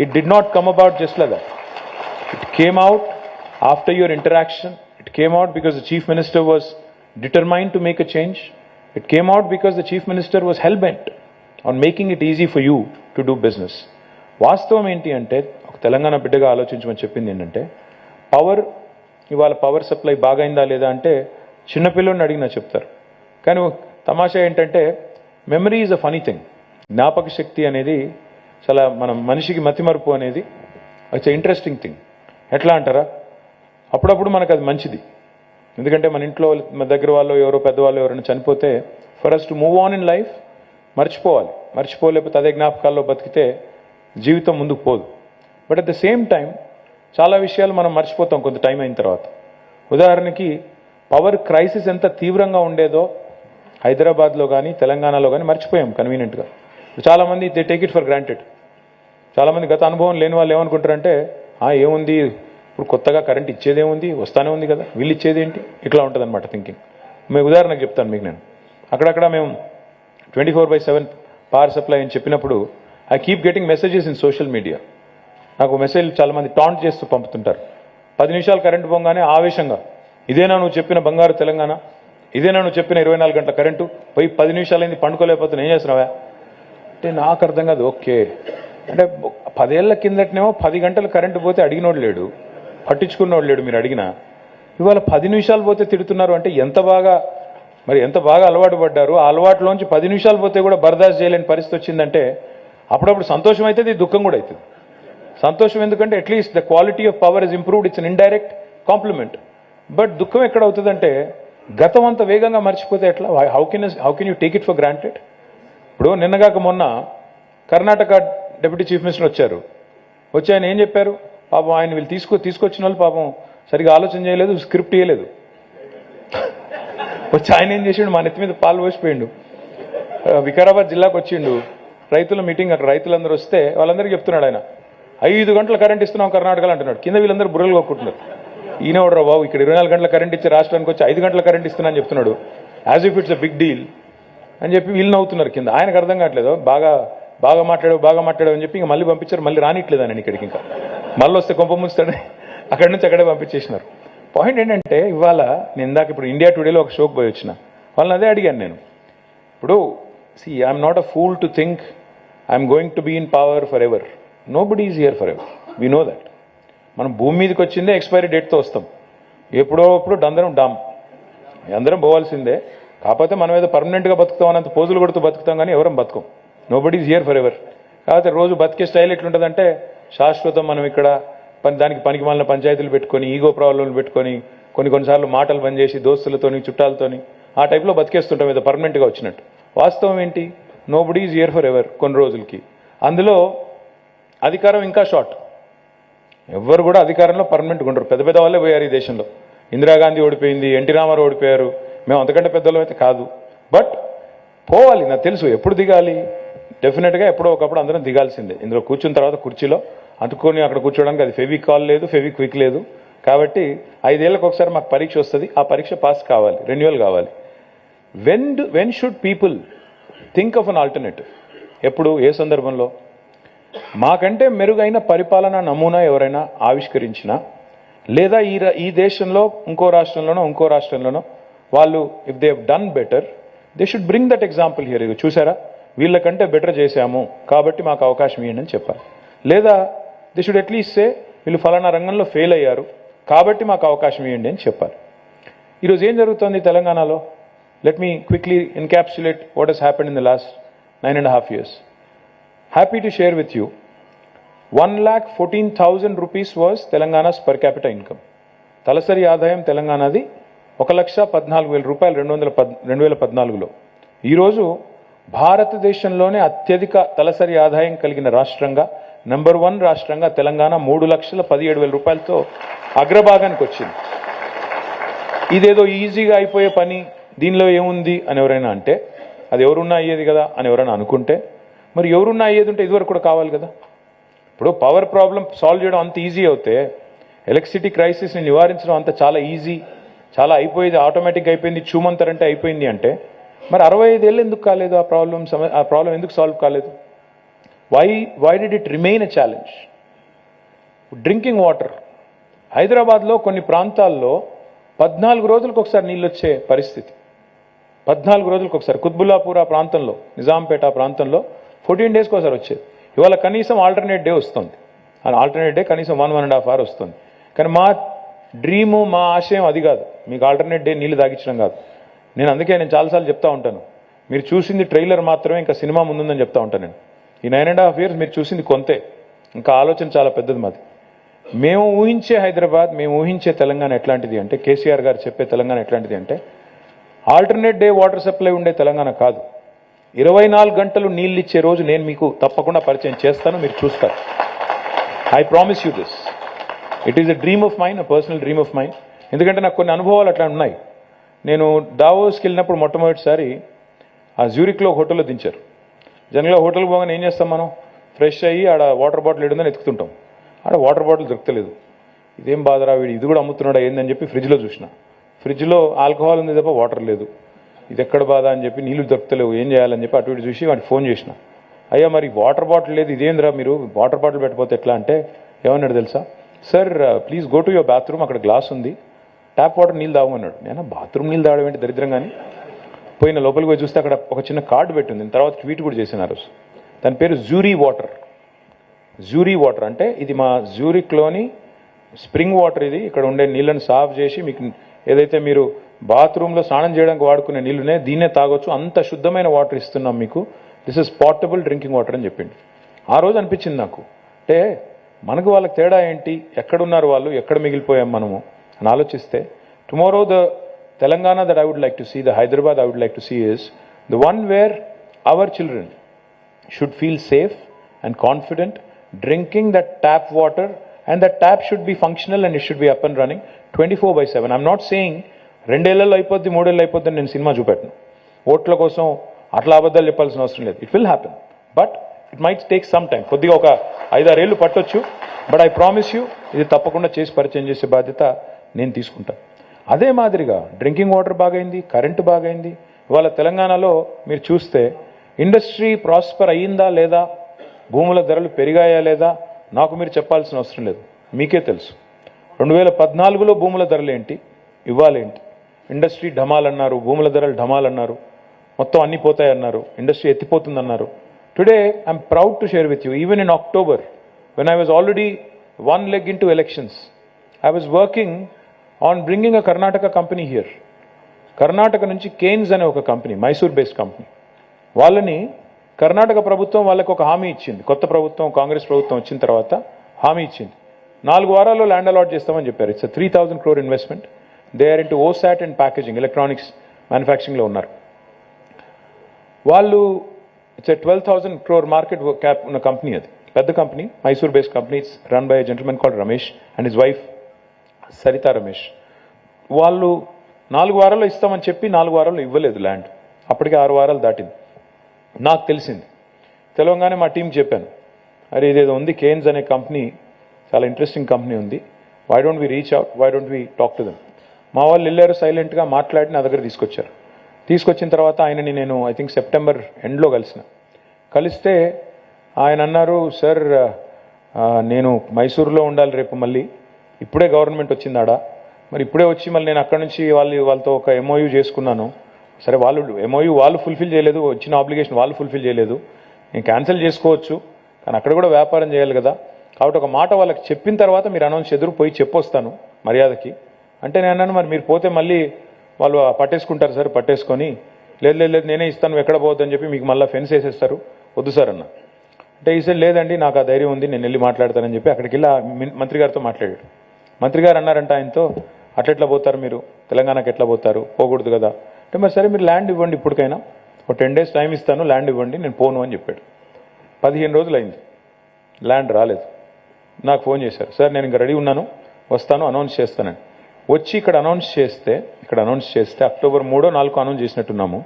It did not come about just like that. It came out after your interaction. It came out because the Chief Minister was determined to make a change. It came out because the Chief Minister was hell-bent on making it easy for you to do business. వాస్తవం ఏంటి అంటే, ఒక తెలంగాణ బిడ్డగా ఆలోచించమని చెప్పింది ఏంటంటే, ఇవాళ power supply బాగైందా లేదా అంటే చిన్నపిల్లల్ని అడిగినా చెప్తారు. కానీ తమాషా ఏంటంటే, memory is a funny thing. జ్ఞాపక శక్తి అనేది చాలా మనిషికి మతిమరుపు అనేది ఇట్స్ ఇంట్రెస్టింగ్ థింగ్. ఎట్లా అంటారా, అప్పుడప్పుడు మనకు అది మంచిది. ఎందుకంటే మన ఇంట్లో మన దగ్గర వాళ్ళు ఎవరో పెద్దవాళ్ళు ఎవరైనా చనిపోతే for us to move on in life మర్చిపోలేకపోతే అదే జ్ఞాపకాల్లో బతికితే జీవితం ముందుకు పోదు. But at the same time చాలా విషయాలు మనం మర్చిపోతాం కొంత టైం అయిన తర్వాత. ఉదాహరణకి పవర్ క్రైసిస్ ఎంత తీవ్రంగా ఉండేదో హైదరాబాద్లో కానీ తెలంగాణలో కానీ మర్చిపోయాం కన్వీనియంట్గా. చాలామంది they take it for granted. చాలామంది గత అనుభవం లేని వాళ్ళు ఏమనుకుంటారంటే, ఏముంది ఇప్పుడు కొత్తగా కరెంట్ ఇచ్చేదేముంది, వస్తానే ఉంది కదా, వీళ్ళు ఇచ్చేదేంటి, ఇట్లా ఉంటుంది అనమాట థింకింగ్. మీకు ఉదాహరణకు చెప్తాను మీకు. నేను అక్కడక్కడ మేము 24/7 పవర్ సప్లై అని చెప్పినప్పుడు I keep getting messages in social media. నాకు మెసేజ్ చాలామంది టాంట్ చేస్తూ పంపుతుంటారు. 10 నిమిషాలు కరెంటు పోగానే ఆవేశంగా, ఇదేనా నువ్వు చెప్పిన బంగారు తెలంగాణ, ఇదేనా నువ్వు చెప్పిన 24 గంటల కరెంటు, పోయి 10 నిమిషాలైంది పండుకోలేకపోతే ఏం చేస్తున్నావా అంటే నాకు అర్థం కాదు. ఓకే అంటే 10 ఏళ్ల కిందటనేమో 10 గంటలు కరెంటు పోతే అడిగినోడు లేడు, పట్టించుకున్నోడు లేడు మీరు అడిగినా. ఇవాళ 10 నిమిషాలు పోతే తిడుతున్నారు అంటే ఎంత బాగా అలవాటు పడ్డారు. ఆ అలవాటులోంచి 10 నిమిషాలు పోతే కూడా బర్దాస్త్ చేయలేని పరిస్థితి వచ్చిందంటే అప్పుడప్పుడు సంతోషం అవుతుంది, దుఃఖం కూడా అవుతుంది. సంతోషం ఎందుకంటే at least the quality of power is improved, it's an indirect compliment. But దుఃఖం ఎక్కడ అవుతుందంటే గతం అంత వేగంగా మర్చిపోతే ఎట్లా? How can you take it for granted? ఇప్పుడు నిన్నగాక మొన్న కర్ణాటక డిప్యూటీ చీఫ్ మినిస్టర్ వచ్చి ఆయన ఏం చెప్పారు? పాపం ఆయన వీళ్ళు తీసుకొచ్చిన వాళ్ళు పాపం సరిగా ఆలోచన చేయలేదు, స్క్రిప్ట్ ఇవ్వలేదు. వచ్చి ఆయన ఏం చేసిండు, మా నెత్తి మీద పాలు పోసిపోయిండు. వికారాబాద్ జిల్లాకు వచ్చిండు, రైతుల మీటింగ్, అక్కడ రైతులందరూ వస్తే వాళ్ళందరికీ చెప్తున్నాడు ఆయన 5 గంటల కరెంట్ ఇస్తున్నాం కర్ణాటకలో అంటున్నాడు. కింద వీళ్ళందరూ బుర్రలు కొట్టుకుంటున్నారు. ఈయన ఎవడరా బాబు, ఇక్కడ 24 గంటల కరెంట్ ఇచ్చే రాష్ట్రానికి వచ్చి 5 గంటల కరెంట్ ఇస్తున్నా అని చెప్తున్నాడు, as if it's a big deal అని చెప్పి వీళ్ళు నవ్వుతున్నారు కింద. ఆయనకు అర్థం కావట్లేదు, బాగా మాట్లాడావు అని చెప్పి ఇంకా మళ్ళీ పంపించారు. మళ్ళీ రానిట్లేదు ఆయన ఇక్కడికి, ఇంకా మళ్ళీ వస్తే కొంప ముంచుతాడని అక్కడి నుంచి అక్కడే పంపించేసినారు. పాయింట్ ఏంటంటే ఇవాళ నేను ఇందాక ఇప్పుడు ఇండియా టుడేలో ఒక షోకి పోయి వచ్చిన, వాళ్ళని అదే అడిగాను నేను. ఇప్పుడు I'm not a fool to think I'm going to be in power for ever. Nobody is here for ever, we know that. మనం భూమి మీదకి వచ్చిందే ఎక్స్పైరీ డేట్తో వస్తాం, ఎప్పుడో అందరం పోవాల్సిందే. కాకపోతే మనం ఏదో పర్మనెంట్గా బతుకుతాం అన్నంత పోజులు కొడుతూ బతుకుతాం, కానీ ఎవరం బతుకం. Nobody is here for ever. కాకపోతే రోజు బతికే స్టైల్ ఎట్లుంటుందంటే శాశ్వతం. మనం ఇక్కడ దానికి పనికి మాలిన పంచాయతీలు పెట్టుకొని, ఈగో ప్రాబ్లంలు పెట్టుకొని, కొన్నిసార్లు మాటలు బంద్ చేసి దోస్తులతోని చుట్టాలతోని ఆ టైప్లో బతికేస్తుంటాం ఏదో పర్మనెంట్గా వచ్చినట్టు. వాస్తవం ఏంటి? Nobody is here for ever. కొన్ని రోజులకి అందులో అధికారం ఇంకా షార్ట్. ఎవ్వరు కూడా అధికారంలో పర్మనెంట్గా ఉండరు. పెద్ద వాళ్ళే పోయారు ఈ దేశంలో. ఇందిరాగాంధీ ఓడిపోయింది, ఎన్టీ రామారావు ఓడిపోయారు. మేము అంతకంటే పెద్దవాళ్ళం అయితే కాదు. బట్ పోవాలి, నాకు తెలుసు ఎప్పుడు దిగాలి. డెఫినెట్గా ఎప్పుడో ఒకప్పుడు అందరం దిగాల్సిందే. ఇందులో కూర్చున్న తర్వాత కుర్చీలో అంటుకొని అక్కడ కూర్చోడానికి అది ఫెవికాల్ లేదు, ఫెవిక్విక్ లేదు. కాబట్టి 5 ఏళ్ళకి ఒకసారి మాకు పరీక్ష వస్తుంది, ఆ పరీక్ష పాస్ కావాలి, రెన్యువల్ కావాలి. When should people think of an alternative? ఎప్పుడు, ఏ సందర్భంలో? మాకంటే మెరుగైన పరిపాలన నమూనా ఎవరైనా ఆవిష్కరించినా, లేదా ఈ దేశంలో ఇంకో రాష్ట్రంలోనో వాళ్ళు if they have done better, they should bring that example here. చూసారా, వీళ్ళకంటే బెటర్ చేశాము కాబట్టి మాకు అవకాశం ఇవ్వండి అని చెప్పాలి. లేదా దే షుడ్ అట్లీస్ట్ సే వీళ్ళు ఫలానా రంగంలో ఫెయిల్ అయ్యారు కాబట్టి మాకు అవకాశం ఇవ్వండి అని చెప్పాలి. ఈరోజు ఏం జరుగుతుంది తెలంగాణలో? Let me quickly encapsulate what has happened in the last 9.5 years. Happy to share with you, 1,14,000 rupees was Telangana's per capita income. తలసరి ఆదాయం తెలంగాణది 1,14,000 రూపాయలు 2014లో. ఈరోజు భారతదేశంలోనే అత్యధిక తలసరి ఆదాయం కలిగిన రాష్ట్రంగా, నెంబర్ 1 రాష్ట్రంగా తెలంగాణ 3,17,000 రూపాయలతో అగ్రభాగానికి వచ్చింది. ఇదేదో ఈజీగా అయిపోయే పని, దీనిలో ఏముంది అని ఎవరైనా అంటే, అది ఎవరున్నా అయ్యేది కదా అని ఎవరైనా అనుకుంటే, మరి ఎవరున్నా అయ్యేది ఉంటే ఇదివరకు కూడా కావాలి కదా. ఇప్పుడు పవర్ ప్రాబ్లం సాల్వ్ చేయడం అంత ఈజీ అవుతే, ఎలక్ట్రిసిటీ క్రైసిస్ని నివారించడం అంత చాలా ఈజీ, చాలా అయిపోయేది, ఆటోమేటిక్గా అయిపోయింది, చూమంతరంటే అయిపోయింది అంటే, మరి 65 ఏళ్ళు ఎందుకు కాలేదు? ఆ ప్రాబ్లం ఎందుకు సాల్వ్ కాలేదు? Why did it remain a challenge? Drinking water, హైదరాబాద్లో కొన్ని ప్రాంతాల్లో 14 రోజులకు ఒకసారి నీళ్ళు వచ్చే పరిస్థితి. 14 రోజులకు ఒకసారి. కుత్బుల్లాపూర్ ఆ ప్రాంతంలో, నిజాంపేట ఆ ప్రాంతంలో 14 డేస్కి ఒకసారి వచ్చేది. ఇవాళ కనీసం ఆల్టర్నేట్ డే వస్తుంది. ఆల్టర్నేట్ డే కనీసం 1.5 hour వస్తుంది. కానీ మా డ్రీము, మా ఆశయం అది కాదు, మీకు ఆల్టర్నేట్ డే నీళ్ళు తాగించడం కాదు. నేను చాలాసార్లు చెప్తా ఉంటాను, మీరు చూసింది ట్రైలర్ మాత్రమే, ఇంకా సినిమా ముందుందని చెప్తా ఉంటాను నేను. ఈ 9.5 years మీరు చూసింది కొంతే, ఇంకా ఆలోచన చాలా పెద్దది మాది. మేము ఊహించే హైదరాబాద్, మేము ఊహించే తెలంగాణ ఎట్లాంటిది అంటే, కేసీఆర్ గారు చెప్పే తెలంగాణ ఎట్లాంటిది అంటే, ఆల్టర్నేట్ డే వాటర్ సప్లై ఉండే తెలంగాణ కాదు. 24 గంటలు నీళ్ళు ఇచ్చే రోజు నేను మీకు తప్పకుండా పరిచయం చేస్తాను, మీరు చూస్తారు. I promise you this. It is a dream of mine, a personal dream of mine. ఎందుకంటే నాకు కొన్ని అనుభవాలు అట్లా ఉన్నాయి. నేను దావోస్కి వెళ్ళినప్పుడు మొట్టమొదటిసారి ఆ జ్యూరిక్లో హోటల్లో దించారు. జనరల్గా హోటల్కి పోగానే ఏం చేస్తాం మనం? ఫ్రెష్ అయ్యి ఆడ వాటర్ బాటిల్ ఏడుందని ఎత్తుకుతుంటాం. ఆడ వాటర్ బాటిల్ దొరకలేదు. ఇదేం బాధరా, వీడు ఇది కూడా అమ్ముతున్నాడా ఏందని చెప్పి ఫ్రిడ్జ్లో చూసిన. ఫ్రిడ్జ్లో ఆల్కహాల్ ఉంది తప్ప వాటర్ లేదు. ఇది ఎక్కడ బాధ అని చెప్పి, నీళ్ళు దొరకలేవు, ఏం చేయాలని చెప్పి అటు ఇటు చూసి వాడికి ఫోన్ చేసిన. అయ్యా మరి వాటర్ బాటిల్ లేదు, ఇదేంద్రా మీరు వాటర్ బాటిల్ పెట్టకపోతే ఎట్లా అంటే, ఏమన్నాడు తెలుసా? Sir please go to your bathroom, అక్కడ గ్లాస్ ఉంది, ట్యాప్ వాటర్ నీళ్ళు తాగమన్నాడు. నేను బాత్రూమ్ నీళ్ళు తాగడం ఏంటి దరిద్రం కానీ, పోయిన లోపలికి పోయి చూస్తే అక్కడ ఒక చిన్న కార్డు పెట్టింది. తర్వాత ట్వీట్ కూడా చేశాను ఆ రోజు. దాని పేరు జూరీ వాటర్. జూరీ వాటర్ అంటే ఇది మా జూరిక్లోని స్ప్రింగ్ వాటర్. ఇది ఇక్కడ ఉండే నీళ్ళని సాఫ్ చేసి మీకు ఏదైతే మీరు బాత్రూంలో స్నానం చేయడానికి వాడుకునే నీళ్ళునే దీన్నే తాగొచ్చు, అంత శుద్ధమైన వాటర్ ఇస్తున్నాం మీకు, this is portable drinking water అని చెప్పింది. ఆ రోజు అనిపించింది నాకు, అంటే మనకు వాళ్ళకి తేడా ఏంటి, ఎక్కడున్నారు వాళ్ళు, ఎక్కడ మిగిలిపోయాం మనము అని ఆలోచిస్తే, tomorrow the Telangana that I would like to see, the Hyderabad I would like to see is the one where our children should feel safe and confident drinking that tap water, and that tap should be functional and it should be up and running 24/7. I'm not saying రెండేళ్లలో అయిపోద్ది, మూడేళ్ళు అయిపోద్ది నేను cinema చూపెట్టను, ఓట్ల కోసం అట్లా అబద్ధాలు చెప్పాల్సిన అవసరం లేదు. It will happen, but it might take some time, కొద్దిగా ఒక 5-6 ఏళ్ళు పట్టొచ్చు. బట్ ఐ ప్రామిస్ యూ ఇది తప్పకుండా చేసి పరిచయం చేసే బాధ్యత నేను తీసుకుంటాను. అదే మాదిరిగా డ్రింకింగ్ వాటర్ బాగైంది, కరెంటు బాగైంది. ఇవాళ తెలంగాణలో మీరు చూస్తే ఇండస్ట్రీ ప్రాస్పర్ అయ్యిందా లేదా, భూముల ధరలు పెరిగాయా లేదా నాకు మీరు చెప్పాల్సిన అవసరం లేదు, మీకే తెలుసు. 2014లో భూముల ధరలు ఏంటి, ఇవ్వాలేంటి, ఇండస్ట్రీ ఢమాలన్నారు, భూముల ధరలు ఢమాలన్నారు, మొత్తం అన్నీ పోతాయన్నారు, ఇండస్ట్రీ ఎత్తిపోతుందన్నారు. Today I'm proud to share with you, even in October when I was already one leg into elections, I was working on bringing a Karnataka company here. Karnataka నుంచి కేన్స్ అనే ఒక కంపెనీ, మైసూర్ బేస్డ్ కంపెనీ, వాళ్ళని కర్ణాటక ప్రభుత్వం వాళ్ళకి ఒక హామీ ఇచ్చింది. కొత్త ప్రభుత్వం, కాంగ్రెస్ ప్రభుత్వం వచ్చిన తర్వాత హామీ ఇచ్చింది, 4 వారాల్లో ల్యాండ్ అలాట్ చేస్తామని చెప్పారు. It's 3,000 crore investment. They are into OSAT and packaging, electronics మ్యానుఫ్యాక్చరింగ్లో ఉన్నారు వాళ్ళు. ఇట్స్ 12,000 crore మార్కెట్ క్యాప్ ఉన్న కంపెనీ, అది పెద్ద company, Mysore based company. It's run by a gentlemen called Ramesh and his wife Saritha Ramesh. వాళ్ళు 4 వారాల్లో ఇస్తామని చెప్పి 4 వారాల్లో ఇవ్వలేదు ల్యాండ్. అప్పటికే 6 వారాలు దాటింది. నాకు తెలిసింది, తెలంగాణ మా టీం చెప్పాను, అరే ఇదేదో ఉంది కేన్స్ అనే కంపెనీ, చాలా ఇంట్రెస్టింగ్ కంపెనీ ఉంది, why don't we reach out, why don't we talk to them. మా వాళ్ళు వెళ్ళారు, సైలెంట్గా మాట్లాడి నా దగ్గర తీసుకొచ్చారు. తీసుకొచ్చిన తర్వాత ఆయనని నేను ఐ థింక్ సెప్టెంబర్ ఎండ్లో కలిస్తే ఆయన అన్నారు, సార్ నేను మైసూరులో ఉండాలి రేపు, మళ్ళీ ఇప్పుడే గవర్నమెంట్ వచ్చిందాడా, మరి ఇప్పుడే వచ్చి మళ్ళీ నేను అక్కడ నుంచి వాళ్ళతో ఒక ఎంఓయూ చేసుకున్నాను. సరే వాళ్ళు ఎంఓయూ వాళ్ళు ఫుల్ఫిల్ చేయలేదు, వచ్చిన ఆబ్లిగేషన్ వాళ్ళు ఫుల్ఫిల్ చేయలేదు, నేను క్యాన్సిల్ చేసుకోవచ్చు, కానీ అక్కడ కూడా వ్యాపారం చేయాలి కదా, కాబట్టి ఒక మాట వాళ్ళకి చెప్పిన తర్వాత మీరు అనౌన్స్ ఎదురు పోయి చెప్పొస్తాను మర్యాదకి అంటే. నేను అన్నాను, మరి మీరు పోతే మళ్ళీ వాళ్ళు పట్టేసుకుంటారు సార్, పట్టేసుకొని లేదు లేదు లేదు నేనే ఇస్తాను, ఎక్కడ పోవద్దని చెప్పి మీకు మళ్ళీ ఫెన్స్ వేసేస్తారు, వద్దు సార్ అన్న. అంటే ఈసారి లేదండి నాకు ఆ ధైర్యం ఉంది, నేను వెళ్ళి మాట్లాడతానని చెప్పి అక్కడికి వెళ్ళి మంత్రి గారితో మాట్లాడాడు. మంత్రి గారు అన్నారంట ఆయనతో, అట్లెట్లా పోతారు మీరు, తెలంగాణకి ఎట్లా పోతారు, పోకూడదు కదా అంటే. మరి సరే మీరు ల్యాండ్ ఇవ్వండి, ఇప్పటికైనా ఒక 10 days టైం ఇస్తాను, ల్యాండ్ ఇవ్వండి, నేను పోను అని చెప్పాడు. 15 రోజులు అయింది, ల్యాండ్ రాలేదు. నాకు ఫోన్ చేశారు, సార్ నేను ఇంకా రెడీ ఉన్నాను, వస్తాను, అనౌన్స్ చేస్తానని. వచ్చి ఇక్కడ అనౌన్స్ చేస్తే అక్టోబర్ 3, 4 అనౌన్స్ చేసినట్టున్నాము.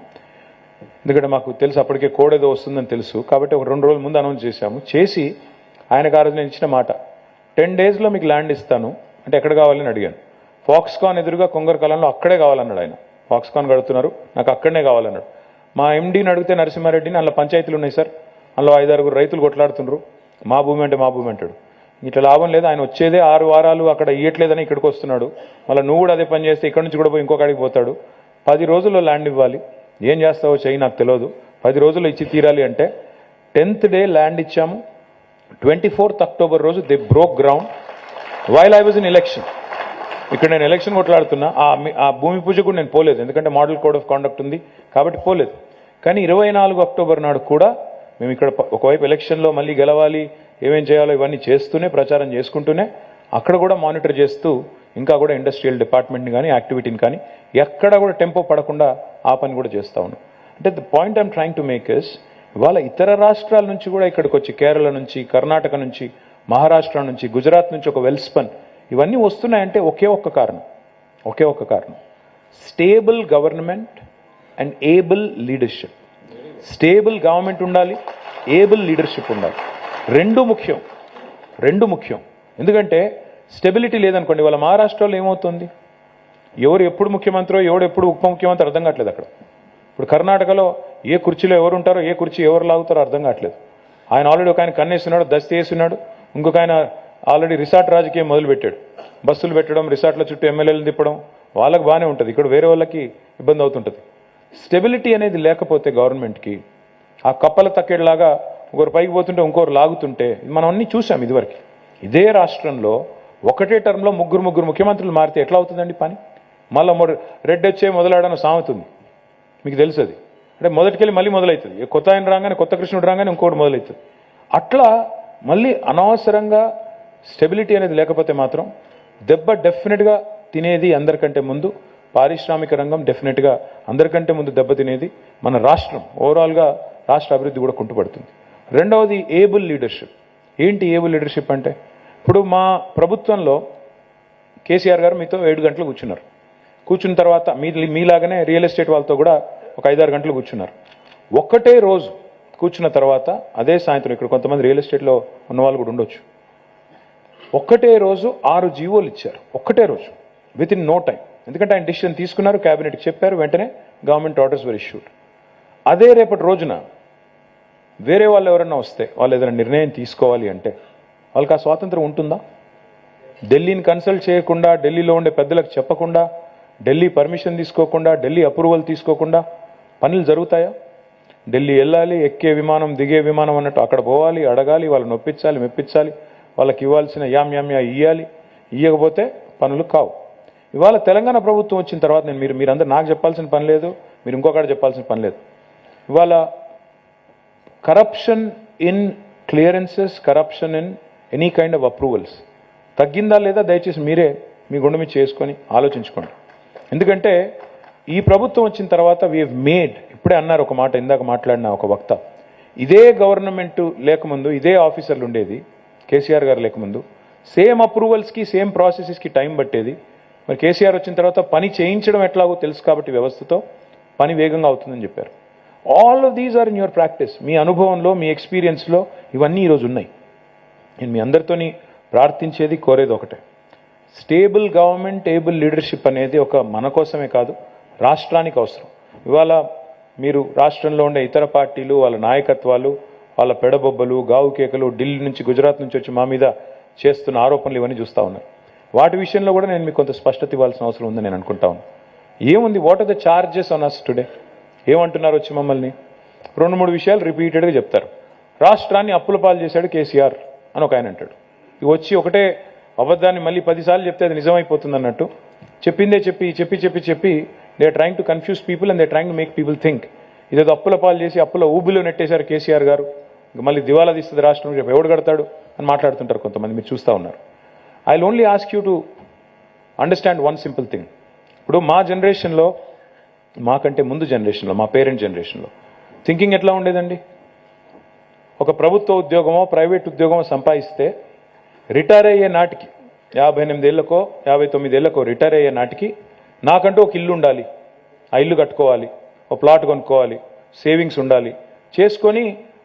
ఎందుకంటే మాకు తెలుసు అప్పటికే కోడ్ ఏదో వస్తుందని తెలుసు, కాబట్టి ఒక 2 రోజుల ముందు అనౌన్స్ చేశాము. చేసి ఆయనకు ఆ రోజు నేను ఇచ్చిన మాట, 10 daysలో మీకు ల్యాండ్ ఇస్తాను అంటే ఎక్కడ కావాలని అడిగాను. ఫాక్స్కాన్ ఎదురుగా కొంగరకాలంలో అక్కడే కావాలన్నాడు ఆయన. ఫాక్స్కాన్ కడుతున్నారు, నాకు అక్కడనే కావాలన్నాడు. మా ఎండీని అడిగితే నరసింహారెడ్డిని, అందులో పంచాయతీలు ఉన్నాయి సార్, అందులో 5-6 రైతులు కొట్లాడుతున్నారు, మా భూమి అంటే మా భూమి అంటాడు. ఇట్లా లాభం లేదు, ఆయన వచ్చేదే 6 వారాలు అక్కడ ఇయ్యట్లేదని ఇక్కడికి వస్తున్నాడు, మళ్ళీ నువ్వు కూడా అదే పని చేస్తే ఇక్కడ నుంచి కూడా పోయి ఇంకొకడికి పోతాడు. 10 రోజుల్లో ల్యాండ్ ఇవ్వాలి, ఏం చేస్తావో చెయ్యి నాకు తెలియదు, 10 రోజుల్లో ఇచ్చి తీరాలి అంటే 10th day ల్యాండ్ ఇచ్చాము. 24th October రోజు they broke ground while I was in election. ఇక్కడ నేను ఎలక్షన్ కొట్లాడుతున్నా, ఆ భూమి పూజ కూడా నేను పోలేదు, ఎందుకంటే మోడల్ కోడ్ ఆఫ్ కాండక్ట్ ఉంది కాబట్టి పోలేదు. కానీ 24 అక్టోబర్ నాడు కూడా మేము ఇక్కడ ఒకవైపు ఎలక్షన్లో మళ్ళీ గెలవాలి, ఏమేం చేయాలో ఇవన్నీ చేస్తూనే, ప్రచారం చేసుకుంటూనే, అక్కడ కూడా మానిటర్ చేస్తూ, ఇంకా కూడా ఇండస్ట్రియల్ డిపార్ట్మెంట్ని కానీ యాక్టివిటీని కానీ ఎక్కడ కూడా టెంపో పడకుండా ఆ పని కూడా చేస్తూ ఉన్నాం. అంటే the point I'm trying to make is, ఇవాళ ఇతర రాష్ట్రాల నుంచి కూడా ఇక్కడికి వచ్చి, కేరళ నుంచి, కర్ణాటక నుంచి, మహారాష్ట్ర నుంచి, గుజరాత్ నుంచి ఒక వెల్స్పన్ ఇవన్నీ వస్తున్నాయంటే ఒకే ఒక్క కారణం, stable government and able leadership. Stable government ఉండాలి, ఏబుల్ లీడర్షిప్ ఉండాలి, రెండు ముఖ్యం. ఎందుకంటే స్టెబిలిటీ లేదనుకోండి, వాళ్ళ మహారాష్ట్రలో ఏమవుతుంది, ఎవరు ఎప్పుడు ముఖ్యమంత్రో, ఎవడు ఎప్పుడు ఉప ముఖ్యమంత్రి అర్థం కావట్లేదు అక్కడ. ఇప్పుడు కర్ణాటకలో ఏ కుర్చీలో ఎవరు ఉంటారో, ఏ కుర్చీ ఎవరు లాగుతారో అర్థం కావట్లేదు. ఆయన ఆల్రెడీ ఒక ఆయన కన్నేస్తున్నాడు, దస్తి వేస్తున్నాడు, ఇంకొక ఆయన ఆల్రెడీ రిసార్ట్ రాజకీయం మొదలుపెట్టాడు. బస్సులు పెట్టడం, రిసార్ట్ల చుట్టూ ఎమ్మెల్యేలు తిప్పడం, వాళ్ళకి బాగానే ఉంటుంది, ఇక్కడ వేరే వాళ్ళకి ఇబ్బంది అవుతుంటుంది. స్టెబిలిటీ అనేది లేకపోతే గవర్నమెంట్కి ఆ కప్పల తక్కేట్లాగా ఒకరు పైకి పోతుంటే ఇంకొకరు లాగుతుంటే మనం అన్నీ చూసాం ఇదివరకు. ఇదే రాష్ట్రంలో ఒకటే టర్మ్లో ముగ్గురు ముఖ్యమంత్రులు మారితే ఎట్లా అవుతుందండి పని? మళ్ళీ రెడ్ వచ్చే మొదలాడని సామెతుంది, మీకు తెలుసు అది. అంటే మొదటికెళ్ళి మళ్ళీ మొదలవుతుంది, కొత్త ఆయన రాగానే, కొత్త కృష్ణుడు రాగానే ఇంకోటి మొదలవుతుంది. అట్లా మళ్ళీ అనవసరంగా స్టెబిలిటీ అనేది లేకపోతే మాత్రం దెబ్బ డెఫినెట్గా తినేది అందరికంటే ముందు పారిశ్రామిక రంగం, డెఫినెట్గా అందరికంటే ముందు దెబ్బ తినేది మన రాష్ట్రం. ఓవరాల్గా రాష్ట్ర అభివృద్ధి కూడా కుంటుపడుతుంది. రెండవది ఏబుల్ లీడర్షిప్. ఏంటి ఏబుల్ లీడర్షిప్ అంటే? ఇప్పుడు మా ప్రభుత్వంలో కేసీఆర్ గారు మీతో 7 గంటలు కూర్చున్నారు. కూర్చున్న తర్వాత మీలాగానే రియల్ ఎస్టేట్ వాళ్ళతో కూడా ఒక 5-6 గంటలు కూర్చున్నారు. ఒక్కటే రోజు కూర్చున్న తర్వాత అదే సాయంత్రం, ఇక్కడ కొంతమంది రియల్ ఎస్టేట్లో ఉన్న వాళ్ళు కూడా ఉండొచ్చు, ఒక్కటే రోజు 6 జీవోలు ఇచ్చారు. ఒక్కటే రోజు, విత్ ఇన్ నో టైం. ఎందుకంటే ఆయన డిసిషన్ తీసుకున్నారు, క్యాబినెట్కి చెప్పారు, వెంటనే గవర్నమెంట్ ఆర్డర్స్ వర్ ఇష్యూడ్. అదే రేపటి రోజున వేరే వాళ్ళు ఎవరన్నా వస్తే, వాళ్ళు ఏదైనా నిర్ణయం తీసుకోవాలి అంటే వాళ్ళకి ఆ స్వాతంత్రం ఉంటుందా? ఢిల్లీని కన్సల్ట్ చేయకుండా, ఢిల్లీలో ఉండే పెద్దలకు చెప్పకుండా, ఢిల్లీ పర్మిషన్ తీసుకోకుండా, ఢిల్లీ అప్రూవల్ తీసుకోకుండా పనులు జరుగుతాయా? ఢిల్లీ వెళ్ళాలి, ఎక్కే విమానం, దిగే విమానం అన్నట్టు అక్కడ పోవాలి, అడగాలి, వాళ్ళని నొప్పించాలి, మెప్పించాలి, వాళ్ళకి ఇవ్వాల్సిన యామ్యా ఇయ్యాలి. ఇవ్వకపోతే పనులు కావు. ఇవాళ తెలంగాణ ప్రభుత్వం వచ్చిన తర్వాత మీరందరూ నాకు చెప్పాల్సిన పని లేదు, మీరు ఇంకొకటి చెప్పాల్సిన పని లేదు. ఇవాళ corruption in clearances, corruption in any kind of approvals తగ్గిందా లేదా? దయచేసి మీరే మీ గుండె మీద చేసుకొని ఆలోచించుకోండి. ఎందుకంటే ఈ ప్రభుత్వం వచ్చిన తర్వాత వీ హెవ్ మేడ్, ఇప్పుడే అన్నారు ఒక మాట, ఇందాక మాట్లాడిన ఒక వక్త, ఇదే గవర్నమెంట్ లేకముందు ఇదే ఆఫీసర్లు ఉండేది, కేసీఆర్ గారు లేకముందు సేమ్ అప్రూవల్స్కి, సేమ్ ప్రాసెసెస్కి టైం పట్టేది. మరి కేసీఆర్ వచ్చిన తర్వాత పని చేయించడం ఎట్లాగో తెలుసు కాబట్టి వ్యవస్థతో పని వేగంగా అవుతుందని చెప్పారు. All of these are in your practice. మీ అనుభవంలో, మీ ఎక్స్పీరియన్స్లో ఇవన్నీ ఈరోజు ఉన్నాయి. నేను మీ అందరితోని ప్రార్థించేది, కోరేది ఒకటే, స్టేబుల్ గవర్నమెంట్, ఏబుల్ లీడర్షిప్ అనేది ఒక మన కోసమే కాదు, రాష్ట్రానికి అవసరం. ఇవాళ మీరు రాష్ట్రంలో ఉండే ఇతర పార్టీలు, వాళ్ళ నాయకత్వాలు, వాళ్ళ పెడబొబ్బలు, గావు కేకలు, ఢిల్లీ నుంచి, గుజరాత్ నుంచి వచ్చి మా మీద చేస్తున్న ఆరోపణలు ఇవన్నీ చూస్తూ ఉన్నారు. వాటి విషయంలో కూడా నేను మీకు కొంత స్పష్టత ఇవ్వాల్సిన అవసరం ఉందని నేను అనుకుంటా ఉన్నాను. ఏముంది, what are the charges on us today? ఏమంటున్నారు వచ్చి మమ్మల్ని? 2-3 విషయాలు రిపీటెడ్గా చెప్తారు. రాష్ట్రాన్ని అప్పుల పాలు చేశాడు కేసీఆర్ అని ఒక ఆయన అంటాడు. ఇవి వచ్చి ఒకటే అబద్ధాన్ని మళ్ళీ 10 సార్లు చెప్తే అది నిజమైపోతుంది అన్నట్టు చెప్పిందే చెప్పి they are trying to confuse people and they are trying to make people think ఇదేదో అప్పుల పాలు చేసి అప్పుల ఊబిలో నెట్టేశారు కేసీఆర్ గారు, మళ్ళీ దివాలా తీస్తుంది రాష్ట్రం, రేపు ఎవడు కడతాడు అని మాట్లాడుతుంటారు కొంతమంది, మీరు చూస్తూ ఉన్నారు. I will only ask you to understand one simple thing. ఇప్పుడు మా జనరేషన్లో, మాకంటే ముందు జనరేషన్లో, మా పేరెంట్ జనరేషన్లో థింకింగ్ ఎట్లా ఉండేదండి? ఒక ప్రభుత్వ ఉద్యోగమో, ప్రైవేట్ ఉద్యోగమో సంపాదిస్తే రిటైర్ అయ్యే నాటికి 58 ఏళ్ళకో 59 ఏళ్ళకో రిటైర్ అయ్యే నాటికి నాకంటూ ఒక ఇల్లు ఉండాలి, ఆ ఇల్లు కట్టుకోవాలి, ఒక ప్లాట్ కొనుక్కోవాలి, సేవింగ్స్ ఉండాలి, చేసుకొని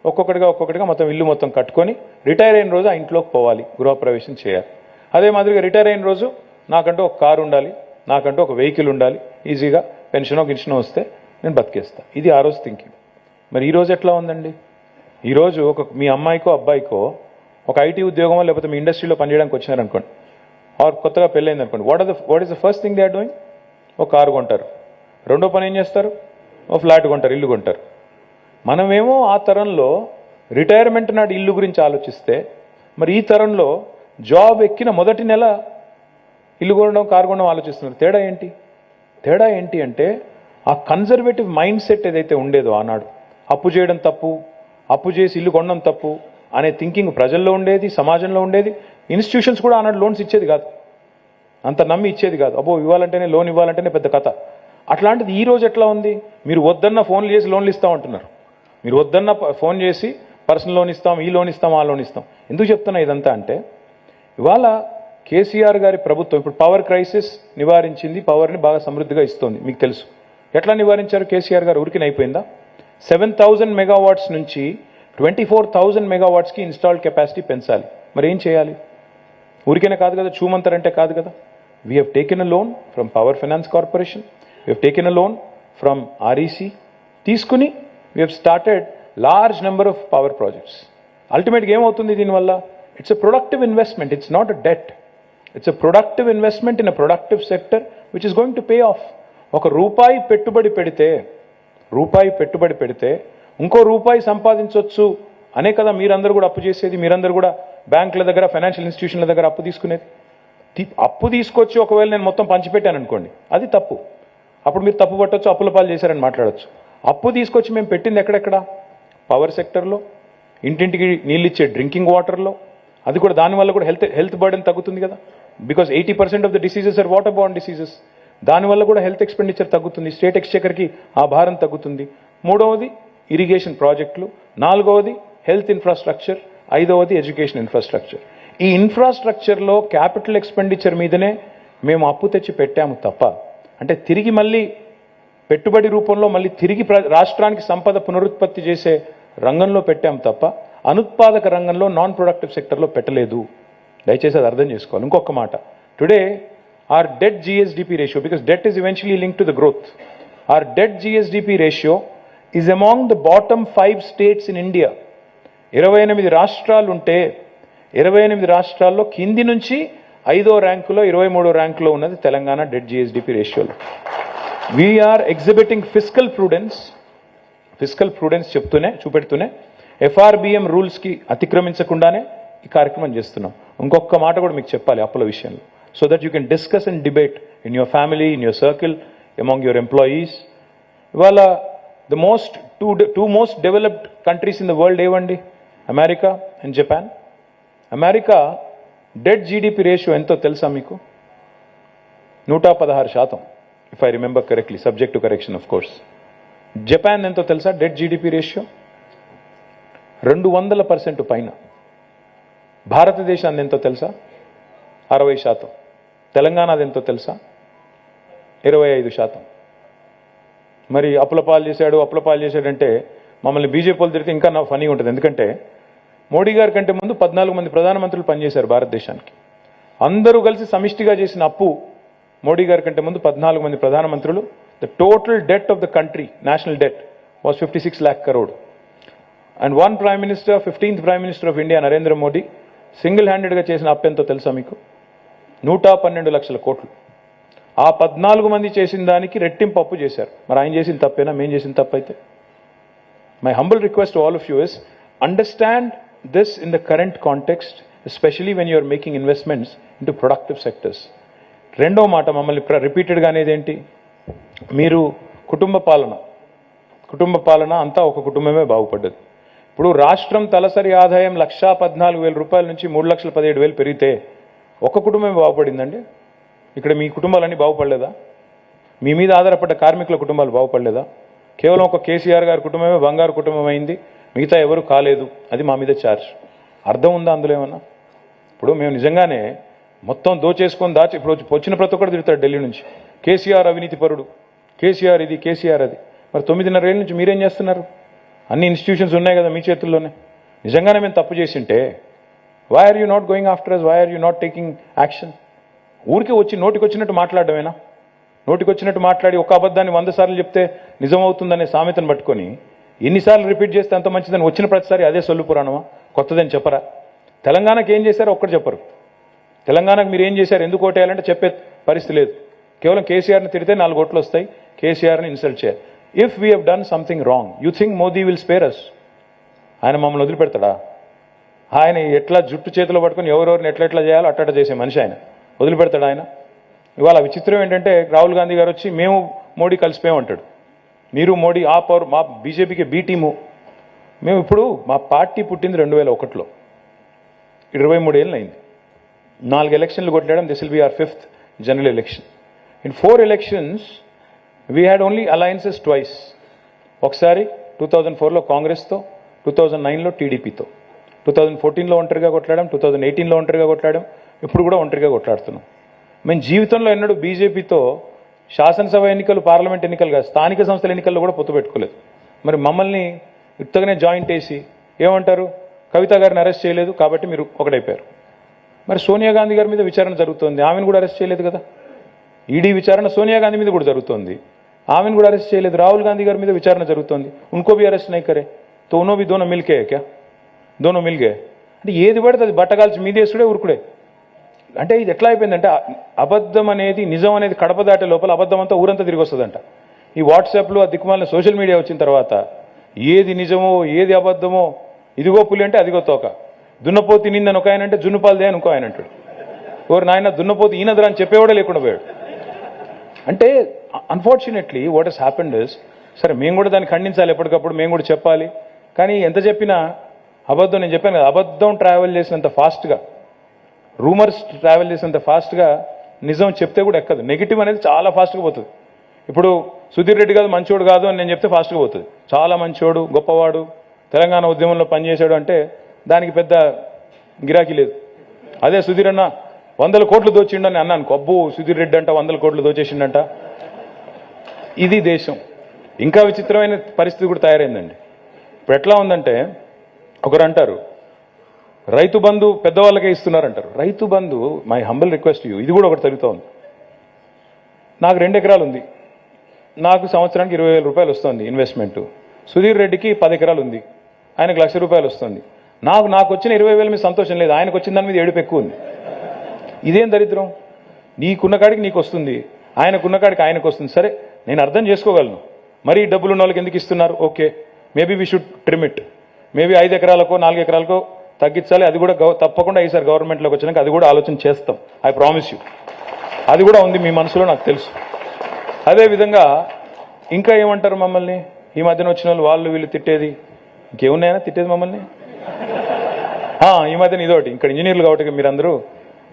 ఒక్కొక్కటిగా మొత్తం ఇల్లు మొత్తం కట్టుకొని రిటైర్ అయిన రోజు ఆ ఇంట్లోకి పోవాలి, గృహప్రవేశం చేయాలి. అదే మాదిరిగా రిటైర్ అయిన రోజు నాకంటూ ఒక కారు ఉండాలి, నాకంటూ ఒక వెహికల్ ఉండాలి, ఈజీగా పెన్షనో గిన్షనో వస్తే నేను బతికేస్తా. ఇది ఆ రోజు థింకింగ్. మరి ఈరోజు ఎట్లా ఉందండి? ఈరోజు మీ అమ్మాయికో అబ్బాయికో ఒక ఐటీ ఉద్యోగమో లేకపోతే మీ ఇండస్ట్రీలో పనిచేయడానికి వచ్చినారనుకోండి, ఆర్ కొత్తగా పెళ్ళైంది అనుకోండి, what is the first thing they are doing? ఒక కారు కొంటారు. రెండో పని ఏం చేస్తారు? ఓ ఫ్లాట్ కొంటారు, ఇల్లు కొంటారు. మనమేమో ఆ తరంలో రిటైర్మెంట్ నాటి ఇల్లు గురించి ఆలోచిస్తే, మరి ఈ తరంలో జాబ్ ఎక్కిన మొదటి నెల ఇల్లు కొనడం, కారు కొనడం ఆలోచిస్తున్నారు. తేడా ఏంటి అంటే ఆ కన్జర్వేటివ్ మైండ్ సెట్ ఏదైతే ఉండేదో ఆనాడు, అప్పు చేయడం తప్పు, అప్పు చేసి ఇల్లు కొనడం తప్పు అనే థింకింగ్ ప్రజల్లో ఉండేది, సమాజంలో ఉండేది. ఇన్స్టిట్యూషన్స్ కూడా ఆనాడు లోన్స్ ఇచ్చేది కాదు, అంత నమ్మి ఇచ్చేది కాదు. అబ్బో ఇవ్వాలంటేనే, లోన్ ఇవ్వాలంటేనే పెద్ద కథ. అట్లాంటిది ఈ రోజు ఎట్లా ఉంది? మీరు వద్దన్న ఫోన్లు చేసి లోన్లు ఇస్తామంటున్నారు. మీరు వద్దన్న ఫోన్ చేసి పర్సనల్ లోన్ ఇస్తాం, ఈ లోన్ ఇస్తాం, ఆ లోన్ ఇస్తాం. ఎందుకు చెప్తున్నా ఇదంతా అంటే, ఇవాళ కేసీఆర్ గారి ప్రభుత్వం ఇప్పుడు పవర్ క్రైసిస్ నివారించింది, పవర్ని బాగా సమృద్ధిగా ఇస్తోంది, మీకు తెలుసు. ఎట్లా నివారించారు కేసీఆర్ గారు? ఊరికిన అయిపోయిందా? 7,000 మెగావాట్స్ నుంచి 24,000 మెగావాట్స్కి ఇన్స్టాల్డ్ కెపాసిటీ పెంచాలి. మరి ఏం చేయాలి? ఊరికైనా కాదు కదా, చూమంతరంటే కాదు కదా. We have taken a loan from power finance corporation, we have taken a loan from REC, తీసుకుని we have started large number of power projects. అల్టిమేట్గా ఏమవుతుంది దీనివల్ల? It's a productive investment. It's not a debt. It's a productive investment in a productive sector which is going to pay off. ఒక రూపాయి పెట్టుబడి పెడితే ఇంకో రూపాయి సంపాదించవచ్చు అనే కదా మీరందరూ కూడా అప్పు చేసేది, మీరందరూ కూడా బ్యాంకుల దగ్గర, ఫైనాన్షియల్ ఇన్స్టిట్యూషన్ల దగ్గర అప్పు తీసుకునేది. అప్పు తీసుకొచ్చి ఒకవేళ నేను మొత్తం పంచిపెట్టాను అనుకోండి, అది తప్పు. అప్పుడు మీరు తప్పు పట్టొచ్చు, అప్పుల పాలు చేశారని మాట్లాడచ్చు. అప్పు తీసుకొచ్చి మేము పెట్టింది ఎక్కడెక్కడ? పవర్ సెక్టర్లో, ఇంటింటికి నీళ్ళు ఇచ్చే డ్రింకింగ్ వాటర్లో. అది కూడా దానివల్ల కూడా హెల్త్ బర్డెన్ తగ్గుతుంది కదా. Because 80% of the diseases are water borne diseases. దానివల్ల కూడా హెల్త్ ఎక్స్పెండిచర్ తగ్గుతుంది, స్టేట్ ఎక్స్చెకర్కి ఆ భారం తగ్గుతుంది. మూడవది ఇరిగేషన్ ప్రాజెక్టులు, నాలుగవది హెల్త్ ఇన్ఫ్రాస్ట్రక్చర్, ఐదవది ఎడ్యుకేషన్ ఇన్ఫ్రాస్ట్రక్చర్. ఈ ఇన్ఫ్రాస్ట్రక్చర్లో క్యాపిటల్ ఎక్స్పెండిచర్ మీదనే మేము అప్పు తెచ్చి పెట్టాము తప్ప, అంటే తిరిగి మళ్ళీ పెట్టుబడి రూపంలో మళ్ళీ తిరిగి రాష్ట్రానికి సంపద పునరుత్పత్తి చేసే రంగంలో పెట్టాము తప్ప అనుత్పాదక రంగంలో, నాన్ ప్రొడక్టివ్ సెక్టర్లో పెట్టలేదు. దయచేసి అది అర్థం చేసుకోవాలి. ఇంకొక మాట, today our debt GSDP ratio, because debt is eventually linked to the growth, our debt GSDP ratio is among the bottom 5 states in India. 28 రాష్ట్రాలు ఉంటే 28 రాష్ట్రాల్లో కింది నుంచి 5వ ర్యాంకులో 23వ ర్యాంకులో ఉన్నది తెలంగాణ డెట్ GSDP రేషియోలో. వీఆర్ ఎగ్జిబిటింగ్ ఫిస్కల్ ప్రూడెన్స్ చూపెడుతూనే FRBM రూల్స్కి అతిక్రమించకుండానే ఈ కార్యక్రమం చేస్తున్నాం. ఇంకొక మాట కూడా మీకు చెప్పాలి అప్పుల విషయంలో, so that you can discuss and debate in your family, in your circle, among your employees. Ivala the two most developed countries in the world evandi, America and Japan. America debt GDP ratio ento telusa meeku? 116%, if I remember correctly, subject to correction of course. Japan ento telusa debt GDP ratio? 200% పైన. భారతదేశాన్ని ఎంతో తెలుసా? 60%. తెలంగాణది ఎంతో తెలుసా? 25%. మరి అప్పుల పాలు చేశాడంటే మమ్మల్ని బీజేపీలు తిరిగితే ఇంకా నా ఫనీ ఉంటుంది. ఎందుకంటే మోడీ గారి కంటే ముందు 14 మంది ప్రధానమంత్రులు పనిచేశారు భారతదేశానికి. అందరూ కలిసి సమిష్టిగా చేసిన అప్పు మోడీ గారి కంటే ముందు 14 మంది ప్రధానమంత్రులు. The total debt of the country, national debt, was 56 lakh crore. And one prime minister, 15th prime minister of India Narendra Modi single హ్యాండెడ్గా చేసిన అప్పు ఎంతో తెలుసా మీకు? 112 లక్షల కోట్లు. ఆ 14 మంది చేసిన దానికి రెట్టింపు అప్పు చేశారు. మరి ఆయన చేసిన తప్పేనా? మేము చేసిన తప్పైతే? My humble request to all of you is understand this in the current context, especially when you're making investments into productive sectors. రెండో మాట మమ్మల్ని రిపీటెడ్గా అనేది ఏంటి? మీరు కుటుంబ పాలన అంతా ఒక కుటుంబమే బాగుపడ్డది. ఇప్పుడు రాష్ట్రం తలసరి ఆదాయం 1,14,000 రూపాయల నుంచి 3,17,000 పెరిగితే ఒక కుటుంబమే బాగుపడిందండి. ఇక్కడ మీ కుటుంబాలన్నీ బాగుపడలేదా? మీ మీద ఆధారపడ్డ కార్మికుల కుటుంబాలు బాగుపడలేదా? కేవలం ఒక కేసీఆర్ గారి కుటుంబమే బంగారు కుటుంబం అయింది, మిగతా ఎవరు కాలేదు. అది మా మీద ఛార్జ్. అర్థం ఉందా అందులో ఏమన్నా? ఇప్పుడు మేము నిజంగానే మొత్తం దోచేసుకొని ఇప్పుడు వచ్చిన ప్రతి ఒక్కరు తిడతాడు ఢిల్లీ నుంచి, కేసీఆర్ అవినీతి పరుడు, కేసీఆర్ ఇది, కేసీఆర్ అది. మరి 9.5 ఏళ్ళ నుంచి మీరేం చేస్తున్నారు? అన్ని ఇన్స్టిట్యూషన్స్ ఉన్నాయి కదా మీ చేతుల్లోనే. నిజంగానే మేము తప్పు చేసింటే why are you not going after us? Why are you not taking action? ఊరికే వచ్చి నోటికొచ్చినట్టు మాట్లాడమేనా? నోటికొచ్చినట్టు మాట్లాడి ఒక అబద్ధాన్ని 100 సార్లు చెప్తే నిజమవుతుందనే సామెతను పట్టుకొని ఎన్నిసార్లు రిపీట్ చేస్తే అంత మంచిదని వచ్చిన ప్రతిసారి అదే సొల్లు పురాణమా? కొత్తదని చెప్పరా? తెలంగాణకి ఏం చేశారో ఒక్కటి చెప్పరు. తెలంగాణకు మీరు ఏం చేశారు, ఎందుకు ఓటేయాలంటే చెప్పే పరిస్థితి లేదు. కేవలం కేసీఆర్ని తిడితే 4 ఓట్లు వస్తాయి, కేసీఆర్ని ఇన్సల్ట్ చేయాలి. If we have done something wrong, you think Modi will spare us? ఆయన మమ్మల్ని వదిలిపెడతాడా? ఆయన ఎట్లా జుట్టు చేతిలో పట్టుకొని ఎవరెవరిని ఎట్లా చేయాలో అట్ట చేసే మనిషి ఆయన. వదిలిపెడతాడు ఆయన? ఇవాళ విచిత్రం ఏంటంటే రాహుల్ గాంధీ గారు వచ్చి మేము మోడీ కలిసిపోయామంటాడు. మీరు మోడీ ఆ పవర్, మా బీజేపీకి బీ టీము. మేము ఇప్పుడు మా పార్టీ పుట్టింది 2001లో, 23 ఏళ్ళు అయింది. 4 ఎలక్షన్లు కొట్లాడడం. This will be our 5th general election. In 4 elections we had only alliances twice. ఒకసారి 2004లో కాంగ్రెస్తో, 2009లో టీడీపీతో, 2014లో ఒంటరిగా కొట్లాడాం, 2018లో ఒంటరిగా కొట్లాడాం, ఇప్పుడు కూడా ఒంటరిగా కొట్లాడుతున్నాం. మేము జీవితంలో ఎన్నడూ బీజేపీతో శాసనసభ ఎన్నికలు, పార్లమెంట్ ఎన్నికలు కాదు, స్థానిక సంస్థల ఎన్నికల్లో కూడా పొత్తు పెట్టుకోలేదు. మరి మమ్మల్ని ఉత్తగానే జాయింట్ వేసి ఏమంటారు? కవిత గారిని అరెస్ట్ చేయలేదు కాబట్టి మీరు ఒకటైపోయారు. మరి సోనియా గాంధీ గారి మీద విచారణ జరుగుతోంది, ఆమెను కూడా అరెస్ట్ చేయలేదు కదా. ఈడీ విచారణ సోనియా గాంధీ మీద కూడా జరుగుతోంది, ఆమెను కూడా అరెస్ట్ చేయలేదు. రాహుల్ గాంధీ గారి మీద విచారణ జరుగుతోంది, ఉनको भी అరెస్ట్ नहीं करे, तो उन्होंने भी दोनों मिल के क्या? दोनों मिल गए. అంటే ఏది పడితే అది బట్టగాల్చి మీదేసుడే ఉరుకుడే. అంటే ఇది ఎట్లా అయిపోయిందంటే అబద్ధం అనేది నిజం అనేది కడప దాటే లోపల అబద్ధం అంతా ఊరంతా తిరిగి వస్తుందంట. ఈ వాట్సాప్లు ఆ దిక్కుమాలిన సోషల్ మీడియా వచ్చిన తర్వాత ఏది నిజమో ఏది అబద్ధమో, ఇదిగో పులి అంటే అదిగో తోక, దున్నపోతు తినిందని ఒక ఆయన అంటే జున్నుపాలదే అని ఇంకో ఆయన అంటాడు. ఎవరు నాయన దున్నపోతు ఈనదరా అని చెప్పేవాడే లేకుండా పోయాడు. అంటే unfortunately what has happened is, సరే మేము కూడా దాన్ని ఖండించాలి, ఎప్పటికప్పుడు మేము కూడా చెప్పాలి. కానీ ఎంత చెప్పినా అబద్ధం, నేను చెప్పాను కదా, అబద్ధం ట్రావెల్ చేసినంత ఫాస్ట్గా, రూమర్స్ ట్రావెల్ చేసినంత ఫాస్ట్గా నిజం చెప్తే కూడా ఎక్కదు. నెగిటివ్ అనేది చాలా ఫాస్ట్గా పోతుంది. ఇప్పుడు సుధీర్ రెడ్డి కాదు మంచోడు కాదు అని నేను చెప్తే ఫాస్ట్గా పోతుంది. చాలా మంచోడు, గొప్పవాడు, తెలంగాణ ఉద్యమంలో పనిచేశాడు అంటే దానికి పెద్ద గిరాకీ లేదు. అదే సుధీర్ అన్న 100 కోట్లు దోచిండని అన్నాను, అబ్బో సుధీర్ రెడ్డి అంట 100 కోట్లు దోచేసిండంట. ఇది దేశం. ఇంకా విచిత్రమైన పరిస్థితి కూడా తయారైందండి. ఇప్పుడు ఎట్లా ఉందంటే, ఒకరు అంటారు Rythu Bandhu పెద్దవాళ్ళకే ఇస్తున్నారంటారు. Rythu Bandhu, my humble request you, ఇది కూడా ఒకటి జరుగుతూ ఉంది. నాకు 2 ఎకరాలు ఉంది, నాకు సంవత్సరానికి 20,000 రూపాయలు వస్తుంది ఇన్వెస్ట్మెంటు. సుధీర్ రెడ్డికి 10 ఎకరాలు ఉంది, ఆయనకు 1,00,000 రూపాయలు వస్తుంది. నాకు వచ్చిన 20,000 మీద సంతోషం లేదు, ఆయనకు వచ్చిన దాని మీద ఏడుపు ఎక్కువ ఉంది. ఇదేం దరిద్రం? నీకున్న కాడికి నీకు వస్తుంది, ఆయనకున్న కాడికి ఆయనకు వస్తుంది. సరే, నేను అర్థం చేసుకోగలను, మరి డబ్బులు ఉన్న వాళ్ళకి ఎందుకు ఇస్తున్నారు, okay, maybe we should trim it, maybe 5 ఎకరాలకో 4 ఎకరాలకో తగ్గించాలి. అది కూడా తప్పకుండా ఈసారి గవర్నమెంట్లోకి వచ్చినాక అది కూడా ఆలోచన చేస్తాం, ఐ ప్రామిస్ యూ. అది కూడా ఉంది మీ మనసులో, నాకు తెలుసు. అదేవిధంగా ఇంకా ఏమంటారు మమ్మల్ని, ఈ మధ్యన వచ్చిన వాళ్ళు వీళ్ళు తిట్టేది, ఇంకేమున్నాయనా తిట్టేది మమ్మల్ని? ఈ మధ్యన ఇదోటి, ఇక్కడ ఇంజనీర్లు కాబట్టి మీరందరూ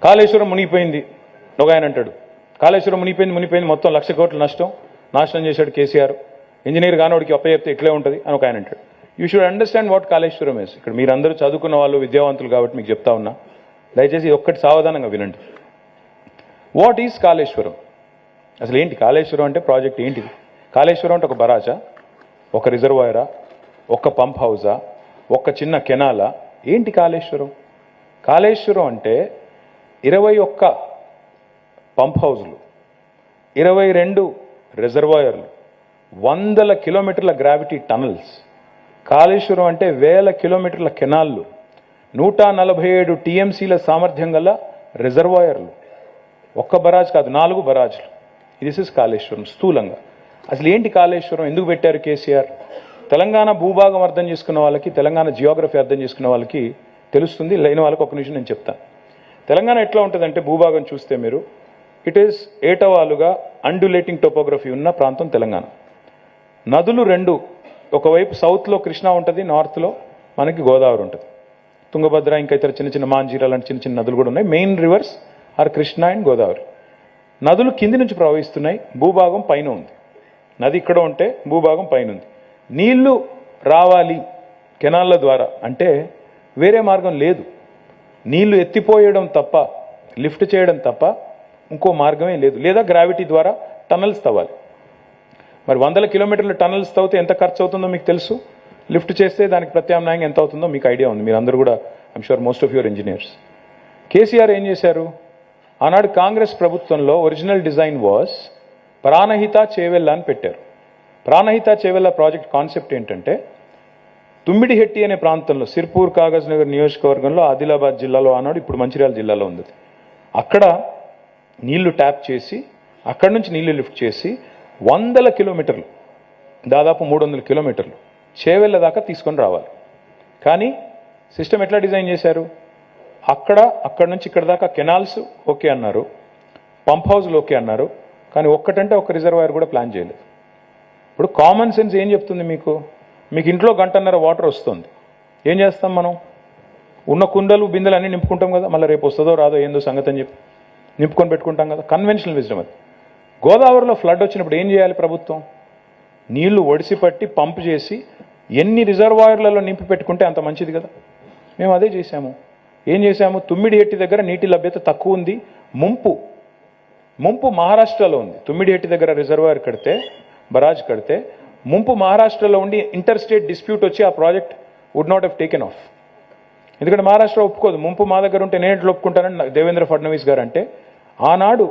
కాళేశ్వరం మునిగిపోయింది ఒక ఆయన అంటాడు, కాళేశ్వరం మునిగిపోయింది మొత్తం 1,00,000 కోట్ల నాశనం చేశాడు కేసీఆర్, ఇంజనీర్ కానోడికి అప్పచెప్తే ఇట్లే ఉంటుంది అని ఒక ఆయన అంటాడు. You should understand what Kaleshwaram is. ఇక్కడ మీరందరూ చదువుకున్న వాళ్ళు, విద్యావంతులు కాబట్టి మీకు చెప్తా ఉన్నా, దయచేసి ఒక్కటి సావధానంగా వినండి. What is Kaleshwaram? అసలు ఏంటి కాళేశ్వరం అంటే? ప్రాజెక్ట్ ఏంటిది? కాళేశ్వరం అంటే ఒక బరాజా, ఒక రిజర్వాయరా, ఒక పంప్ హౌజా, ఒక చిన్న కెనాలా? ఏంటి కాళేశ్వరం? కాళేశ్వరం అంటే 21 పంప్ హౌజులు, 22 రిజర్వాయర్లు, 100 కిలోమీటర్ల గ్రావిటీ టనల్స్. కాళేశ్వరం అంటే 1000 కిలోమీటర్ల కెనాళ్ళు, 147 టీఎంసీల సామర్థ్యం గల రిజర్వాయర్లు, ఒక్క బరాజ్ కాదు 4 బరాజ్లు. దిస్ ఇస్ కాళేశ్వరం స్థూలంగా. అసలు ఏంటి కాళేశ్వరం? ఎందుకు పెట్టారు కేసీఆర్? తెలంగాణ భూభాగం అర్థం చేసుకున్న వాళ్ళకి, తెలంగాణ జియోగ్రఫీ అర్థం చేసుకున్న వాళ్ళకి తెలుస్తుంది, లేని వాళ్ళకి ఒక నిమిషం నేను చెప్తాను. తెలంగాణ ఎట్లా ఉంటుందంటే, భూభాగం చూస్తే మీరు, ఇట్ ఈస్ ఏటవాలుగా అండులేటింగ్ టోపోగ్రఫీ ఉన్న ప్రాంతం తెలంగాణ. నదులు 2, ఒకవైపు సౌత్లో కృష్ణా ఉంటుంది, నార్త్లో మనకి గోదావరి ఉంటుంది, తుంగభద్ర, ఇంకా ఇతర చిన్న చిన్న మాంజీరా లాంటి చిన్న చిన్న నదులు కూడా ఉన్నాయి. Main rivers are Krishna and Godavari. నదులు కింది నుంచి ప్రవహిస్తున్నాయి, భూభాగం పైన ఉంది. నది ఇక్కడ ఉంటే భూభాగం పైన ఉంది. నీళ్లు రావాలి కెనాళ్ళ ద్వారా అంటే వేరే మార్గం లేదు. నీళ్లు ఎత్తిపోయడం తప్ప, లిఫ్ట్ చేయడం తప్ప ఇంకో మార్గమే లేదు. లేదా గ్రావిటీ ద్వారా టనల్స్ తవ్వాలి. మరి 100 కిలోమీటర్ల టనల్స్ తవ్వితే ఎంత ఖర్చు అవుతుందో మీకు తెలుసు, లిఫ్ట్ చేస్తే దానికి ప్రత్యామ్నాయంగా ఎంత అవుతుందో మీకు ఐడియా ఉంది. మీరు అందరూ కూడా, I'm sure most of your engineers. KCR ఏం చేశారు? ఆనాడు కాంగ్రెస్ ప్రభుత్వంలో original design was Pranahita Chevella అని పెట్టారు. ప్రాణహిత చేవెళ్ళ ప్రాజెక్ట్ కాన్సెప్ట్ ఏంటంటే, తుమ్మిడిహెట్టి అనే ప్రాంతంలో, సిర్పూర్ కాగజ్ నగర్ నియోజకవర్గంలో, ఆదిలాబాద్ జిల్లాలో, ఆనాడు ఇప్పుడు మంచిర్యాల జిల్లాలో ఉంది, అక్కడ నీళ్లు ట్యాప్ చేసి, అక్కడి నుంచి నీళ్లు లిఫ్ట్ చేసి 100 కిలోమీటర్లు, దాదాపు 300 కిలోమీటర్లు చేవెళ్ళ దాకా తీసుకొని రావాలి. కానీ సిస్టమ్ ఎట్లా డిజైన్ చేశారు? అక్కడి నుంచి ఇక్కడ దాకా కెనాల్స్ ఓకే అన్నారు, పంప్ హౌస్లు ఓకే అన్నారు, కానీ ఒక్కటంటే ఒక రిజర్వాయర్ కూడా ప్లాన్ చేయలేదు. ఇప్పుడు కామన్ సెన్స్ ఏం చెప్తుంది మీకు? మీకు ఇంట్లో 1.5 గంట వాటర్ వస్తుంది, ఏం చేస్తాం మనం? ఉన్న కుండలు బిందెలు అన్నీ నింపుకుంటాం కదా, మళ్ళీ రేపు వస్తుందో రాదో ఏందో సంగతి అని చెప్పి నింపుకొని పెట్టుకుంటాం కదా, కన్వెన్షనల్ విజ్డమ్ అది. గోదావరిలో ఫ్లడ్ వచ్చినప్పుడు ఏం చేయాలి ప్రభుత్వం? నీళ్లు ఒడిసిపట్టి పంప్ చేసి ఎన్ని రిజర్వాయర్లలో నింపి పెట్టుకుంటే అంత మంచిది కదా. మేము అదే చేశాము. ఏం చేశాము? తుమ్మిడిహెట్టి దగ్గర నీటి లభ్యత తక్కువ ఉంది, ముంపు మహారాష్ట్రలో ఉంది. తుమ్మిడిహెట్టి దగ్గర రిజర్వాయర్ కడితే, బరాజ్ కడితే, ముంపు మహారాష్ట్రలో ఉండి ఇంటర్ స్టేట్ డిస్ప్యూట్ వచ్చి ఆ project would not have taken off. ఎందుకంటే మహారాష్ట్ర ఒప్పుకోదు, ముంపు మా దగ్గర ఉంటే నేను ఎట్లా ఒప్పుకుంటానని దేవేంద్ర ఫడ్నవీస్ గారు అంటే, ఆనాడు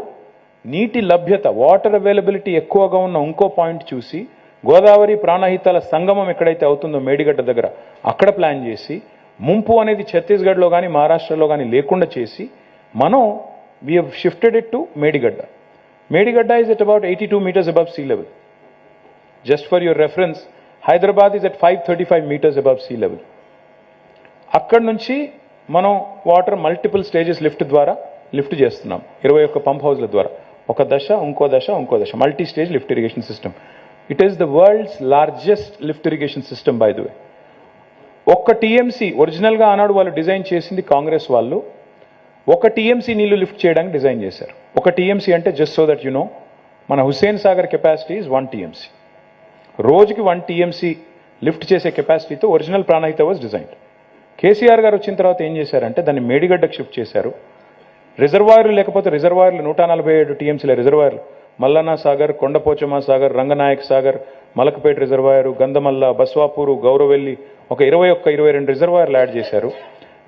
నీటి లభ్యత, వాటర్ అవైలబిలిటీ ఎక్కువగా ఉన్న ఇంకో పాయింట్ చూసి, గోదావరి ప్రాణహితాల సంగమం ఎక్కడైతే అవుతుందో మేడిగడ్డ దగ్గర, అక్కడ ప్లాన్ చేసి ముంపు అనేది ఛత్తీస్గఢ్లో కానీ మహారాష్ట్రలో కానీ లేకుండా చేసి మనం we have shifted it to Medigadda. Medigadda is at about 82 meters above sea level. Just for your reference, Hyderabad is at 535 meters above sea level. అక్కడి నుంచి మనం వాటర్ మల్టిపుల్ స్టేజెస్ లిఫ్ట్ ద్వారా లిఫ్ట్ చేస్తున్నాం 21 పంప్ హౌస్ల ద్వారా. ఒక దశ ఇంకో దశ ఇంకో దశ, multi stage lift irrigation system. It is the world's largest lift irrigation system by the way. ఒక్క టీఎంసీ ఒరిజినల్గా ఆనాడు వాళ్ళు డిజైన్ చేసింది కాంగ్రెస్ వాళ్ళు. ఒక టీఎంసీ నీళ్లు లిఫ్ట్ చేయడానికి డిజైన్ చేశారు. ఒక టీఎంసీ అంటే just so that you know, మన Hussain Sagar capacity is 1 TMC. రోజుకి 1 TMC లిఫ్ట్ చేసే కెపాసిటీతో original Pranahita was designed. KCR garu వచ్చిన తర్వాత ఏం చేశారంటే దాన్ని మేడిగడ్డకు షిఫ్ట్ చేశారు. రిజర్వాయర్లు లేకపోతే రిజర్వాయర్లు 147 TMCల రిజర్వాయర్లు, మల్లన్న సాగర్, కొండపోచమ్మ సాగర్, రంగనాయక్ సాగర్, మలకపేట రిజర్వాయరు, గంధమల్ల, బస్వాపూరు, గౌరవెల్లి, ఒక 21-22 రిజర్వాయర్లు యాడ్ చేశారు.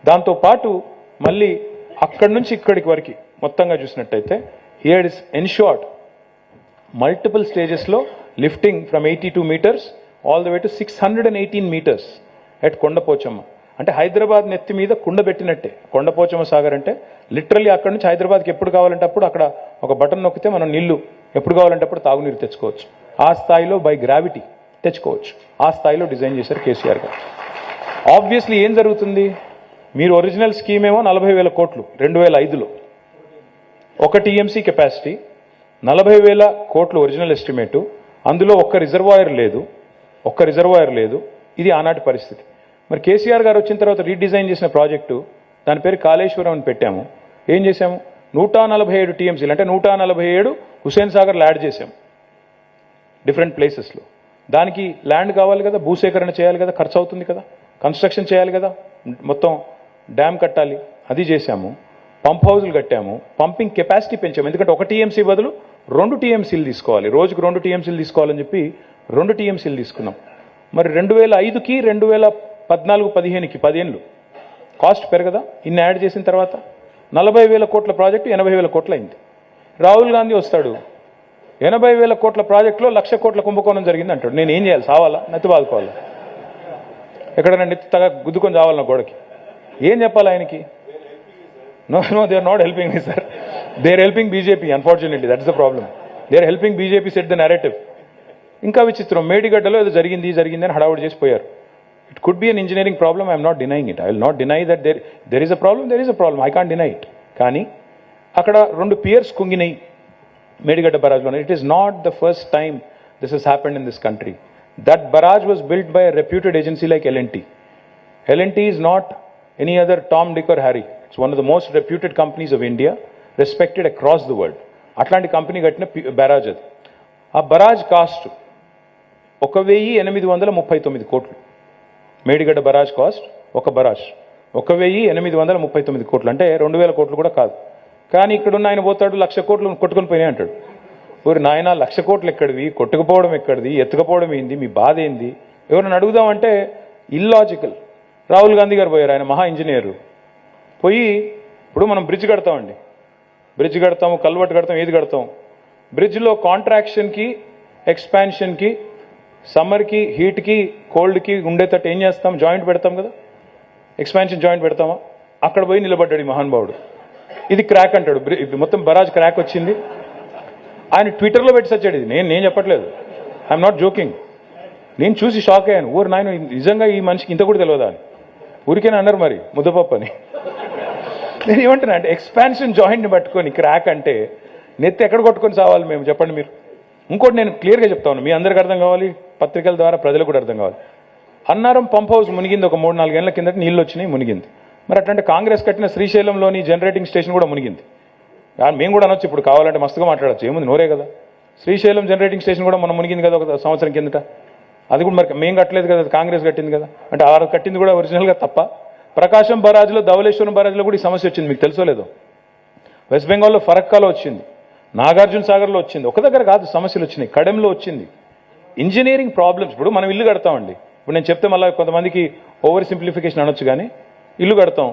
దాంతోపాటు మళ్ళీ అక్కడి నుంచి ఇక్కడికి వరకు మొత్తంగా చూసినట్టయితే హియర్ ఇస్ ఎన్షోర్డ్ మల్టిపుల్ స్టేజెస్లో lifting from 82 meters all the way to 618 meters at Kondapochamma. అంటే హైదరాబాద్ నెత్తి మీద కుండ పెట్టినట్టే కొండపోచమ్మ సాగర్ అంటే. లిటరల్లీ అక్కడ నుంచి హైదరాబాద్కి ఎప్పుడు కావాలంటే అప్పుడు అక్కడ ఒక బటన్ నొక్కితే మనం నీళ్లు ఎప్పుడు కావాలంటే అప్పుడు తాగునీరు తెచ్చుకోవచ్చు. ఆ స్థాయిలో బై గ్రావిటీ తెచ్చుకోవచ్చు. ఆ స్థాయిలో డిజైన్ చేశారు కేసీఆర్ గారు. ఆబ్వియస్లీ ఏం జరుగుతుంది, మీరు ఒరిజినల్ స్కీమ్ ఏమో 40,000 కోట్లు 2005లో, 1 TMC కెపాసిటీ, 40,000 కోట్లు ఒరిజినల్ ఎస్టిమేటు. అందులో ఒక్క రిజర్వాయర్ లేదు. ఇది ఆనాటి పరిస్థితి. మరి కేసీఆర్ గారు వచ్చిన తర్వాత రీడిజైన్ చేసిన ప్రాజెక్టు, దాని పేరు కాళేశ్వరం అని పెట్టాము. ఏం చేశాము, 147 TMCలు అంటే 147 హుస్సేన్ సాగర్లు యాడ్ చేశాము డిఫరెంట్ ప్లేసెస్లో. దానికి ల్యాండ్ కావాలి కదా, భూసేకరణ చేయాలి కదా, ఖర్చు అవుతుంది కదా, కన్స్ట్రక్షన్ చేయాలి కదా, మొత్తం డ్యామ్ కట్టాలి, అది చేశాము. పంప్ హౌజులు కట్టాము, పంపింగ్ కెపాసిటీ పెంచాము. ఎందుకంటే 1 TMC బదులు 2 TMCలు తీసుకోవాలి, రోజుకు 2 TMCలు తీసుకోవాలని చెప్పి 2 TMCలు తీసుకున్నాం. మరి 2005కి 2014-15కి 10 ఏళ్ళు కాస్ట్ పెరగదా? ఇన్ని యాడ్ చేసిన తర్వాత 40,000 కోట్ల ప్రాజెక్టు 80,000 కోట్లు అయింది. రాహుల్ గాంధీ వస్తాడు, 80,000 కోట్ల ప్రాజెక్టులో 1,00,000 కోట్ల కుంభకోణం జరిగింది అంటాడు. నేను ఏం చేయాలి, సావాలా, నెత్తి బాదుకోవాలా, ఎక్కడైనా నెత్తి తగ గుద్దుకొని చావాలన్న గోడకి? ఏం చెప్పాలి ఆయనకి? No, they are not helping me sir, they are helping BJP. Unfortunately that's the problem. They are helping BJP set the narrative. ఇంకా విచిత్రం, మేడిగడ్డలో ఏదో జరిగింది అని హడావుడి చేసిపోయారు. It could be an engineering problem, I'm not denying it. I will not deny that there is a problem, I can't deny it. కానీ అక్కడ 2 piers కుంగినాయి మేడిగడ్డ బరాజ్లోనే. It is not the first time this has happened in this country. That barrage was built by a reputed agency like L&T. L&T is not any other Tom, Dick or Harry. It's one of the most reputed companies of India, respected across the world. అట్లాంటి company కట్టిన barrage అది. ఆ barrage cost 1,839 కోట్లు. Medigadda barrage cost, ఒక barrage 1,839 కోట్లు, అంటే 2,000 కోట్లు కూడా కాదు. కానీ ఇక్కడున్న ఆయన పోతాడు 1,00,000 కోట్లు కొట్టుకొని పోయినాయి అంటాడు. ఊరి నాయన 1,00,000 కోట్లు ఎక్కడివి, కొట్టుకుపోవడం ఎక్కడిది, ఎత్తుకపోవడం ఏంది, మీ బాధ ఏంది, ఎవరైనా అడుగుదామంటే ఇల్లాజికల్. రాహుల్ గాంధీ గారు పోయారు, ఆయన మహా ఇంజనీరు. పోయి ఇప్పుడు మనం బ్రిడ్జ్ కడతామండి, బ్రిడ్జ్ కడతాము, కల్వర్ట్ కడతాం, ఏది కడతాం, బ్రిడ్జ్లో కాంట్రాక్షన్కి, ఎక్స్పాన్షన్కి, సమ్మర్కి, హీట్కి, కోల్డ్కి ఉండేటట్టు ఏం చేస్తాం, జాయింట్ పెడతాం కదా, ఎక్స్పాన్షన్ జాయింట్ పెడతామా? అక్కడ పోయి నిలబడ్డాడు ఈ మహానుభావుడు. ఇది క్రాక్ అంటాడు, మొత్తం బరాజ్ క్రాక్ వచ్చింది. ఆయన ట్విట్టర్లో పెట్టి సచ్చాడు. ఇది నేను చెప్పట్లేదు, ఐఎమ్ నాట్ జోకింగ్. నేను చూసి షాక్ అయ్యాను. ఊరు నాయన నిజంగా ఈ మనిషికి ఇంత కూడా తెలియదా అని. ఊరికేనా అన్నారు మరి ముద్దపప్పు అని. నేను ఏమంటున్నా అంటే ఎక్స్పాన్షన్ జాయింట్ని పట్టుకొని క్రాక్ అంటే నెత్తి ఎక్కడ కొట్టుకొని సావాలి మేము, చెప్పండి మీరు. ఇంకోటి నేను క్లియర్గా చెప్తాను, మీ అందరికీ అర్థం కావాలి, పత్రికల ద్వారా ప్రజలకు కూడా అర్థం కావాలి. అన్నారం పంప్ హౌస్ మునిగింది, ఒక 3-4 ఏళ్ల కిందట నీళ్ళు వచ్చినాయి, మునిగింది. మరి అట్లాంటి కాంగ్రెస్ కట్టిన శ్రీశైలంలోని జనరేటింగ్ స్టేషన్ కూడా మునిగింది. మేము కూడా అనొచ్చు, ఇప్పుడు కావాలంటే మస్తుగా మాట్లాడచ్చు, ఏముంది, నోరే కదా. శ్రీశైలం జనరేటింగ్ స్టేషన్ కూడా మనం మునిగింది కదా 1 సంవత్సరం కిందట. అది కూడా మరి మేము కట్టలేదు కదా, కాంగ్రెస్ కట్టింది కదా. అంటే ఆ కట్టింది కూడా ఒరిజినల్గా తప్ప. ప్రకాశం బరాజ్లో, ధవళేశ్వరం బరాజ్లో కూడా ఈ సమస్య వచ్చింది, మీకు తెలుసో లేదో. వెస్ట్ బెంగాల్లో ఫరక్కాలో వచ్చింది, నాగార్జున సాగర్లో వచ్చింది. ఒక దగ్గర కాదు సమస్యలు వచ్చినాయి, కడెంలో వచ్చింది. Engineering problems. ఇప్పుడు మనం ఇల్లు కడతామండి, ఇప్పుడు నేను చెప్తే మళ్ళీ కొంతమందికి ఓవర్ సింప్లిఫికేషన్ అనొచ్చు, కానీ ఇల్లు కడతాం,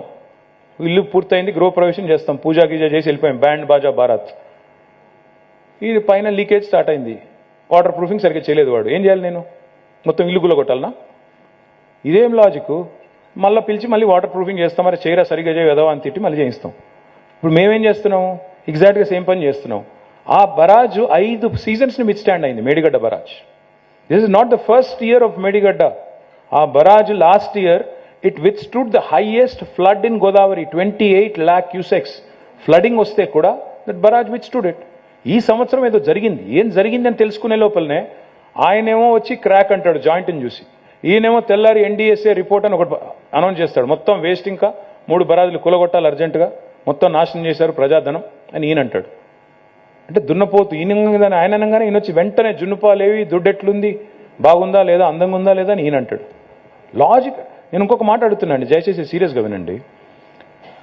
ఇల్లు పూర్తయింది, గృహప్రవేశం చేస్తాం, పూజా గీజా చేసి వెళ్ళిపోయాం, బ్యాండ్ బాజా భారత్. ఇది పైన లీకేజ్ స్టార్ట్ అయింది, వాటర్ ప్రూఫింగ్ సరిగ్గా చేయలేదు వాడు. ఏం చేయాలి నేను? మొత్తం ఇల్లు గుల్ల కొట్టాలనా? ఇదేం లాజిక్? మళ్ళీ పిలిచి మళ్ళీ వాటర్ ప్రూఫింగ్ చేస్తాం, మరి చేయరా సరిగ్గా చేయదా అని తిట్టి మళ్ళీ చేయిస్తాం. ఇప్పుడు మేమేం చేస్తున్నాం, ఎగ్జాక్ట్గా సేమ్ పని చేస్తున్నాం. ఆ బరాజు 5 సీజన్స్ని మిడ్ స్టాండ్ అయింది, Medigadda barrage. This is not the first year of Medigadda. ఆ barrage last year it withstood the highest flood in Godavari, 28 lakh cusecs flooding వస్తే కూడా దట్ బరాజ్ విత్స్టూడ్ ఇట్. ఈ సంవత్సరం ఏదో జరిగింది, ఏం జరిగిందని తెలుసుకునే లోపలనే ఆయనేమో వచ్చి క్రాక్ అంటాడు జాయింట్ని చూసి, ఈయనేమో తెల్లారి ఎన్డీఎస్ఏ రిపోర్ట్ అని ఒకటి అనౌన్స్ చేస్తాడు, మొత్తం వేస్ట్, ఇంకా 3 బరాజులు కూలగొట్టాలి అర్జెంటుగా, మొత్తం నాశనం చేశారు ప్రజాధనం అని ఈయన అంటాడు. అంటే దున్నపోతు ఈయన ఆయన అనగానే ఈయన వచ్చి వెంటనే జున్నుపాలేవి, దుడ్డెట్లుంది, బాగుందా లేదా, అందంగా ఉందా లేదా అని ఈయన అంటాడు. లాజిక్. నేను ఇంకొక మాట అడుగుతున్నాను, దయచేసి సీరియస్గా వినండి.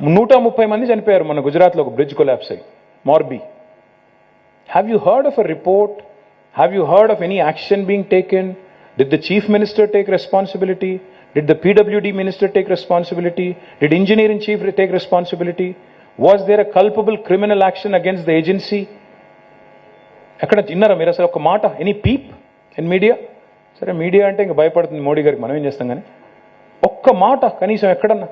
130 మంది చనిపోయారు మన గుజరాత్లో ఒక బ్రిడ్జ్ కొలాప్స్ అయ్యి, Morbi. Have you heard of a report? Have you heard of any action being taken? Did the chief minister take responsibility? Did the PWD minister take responsibility? Did engineering chief take responsibility? Was there a culpable criminal action against the agency? ఎక్కడ చిన్నారా మీరు అసలు ఒక మాట, any peep in media? సరే media అంటే ఇంకా భయపడుతుంది మోడీ గారికి, మనం ఏం చేస్తాం కానీ ఒక్క మాట కనీసం ఎక్కడన్నా.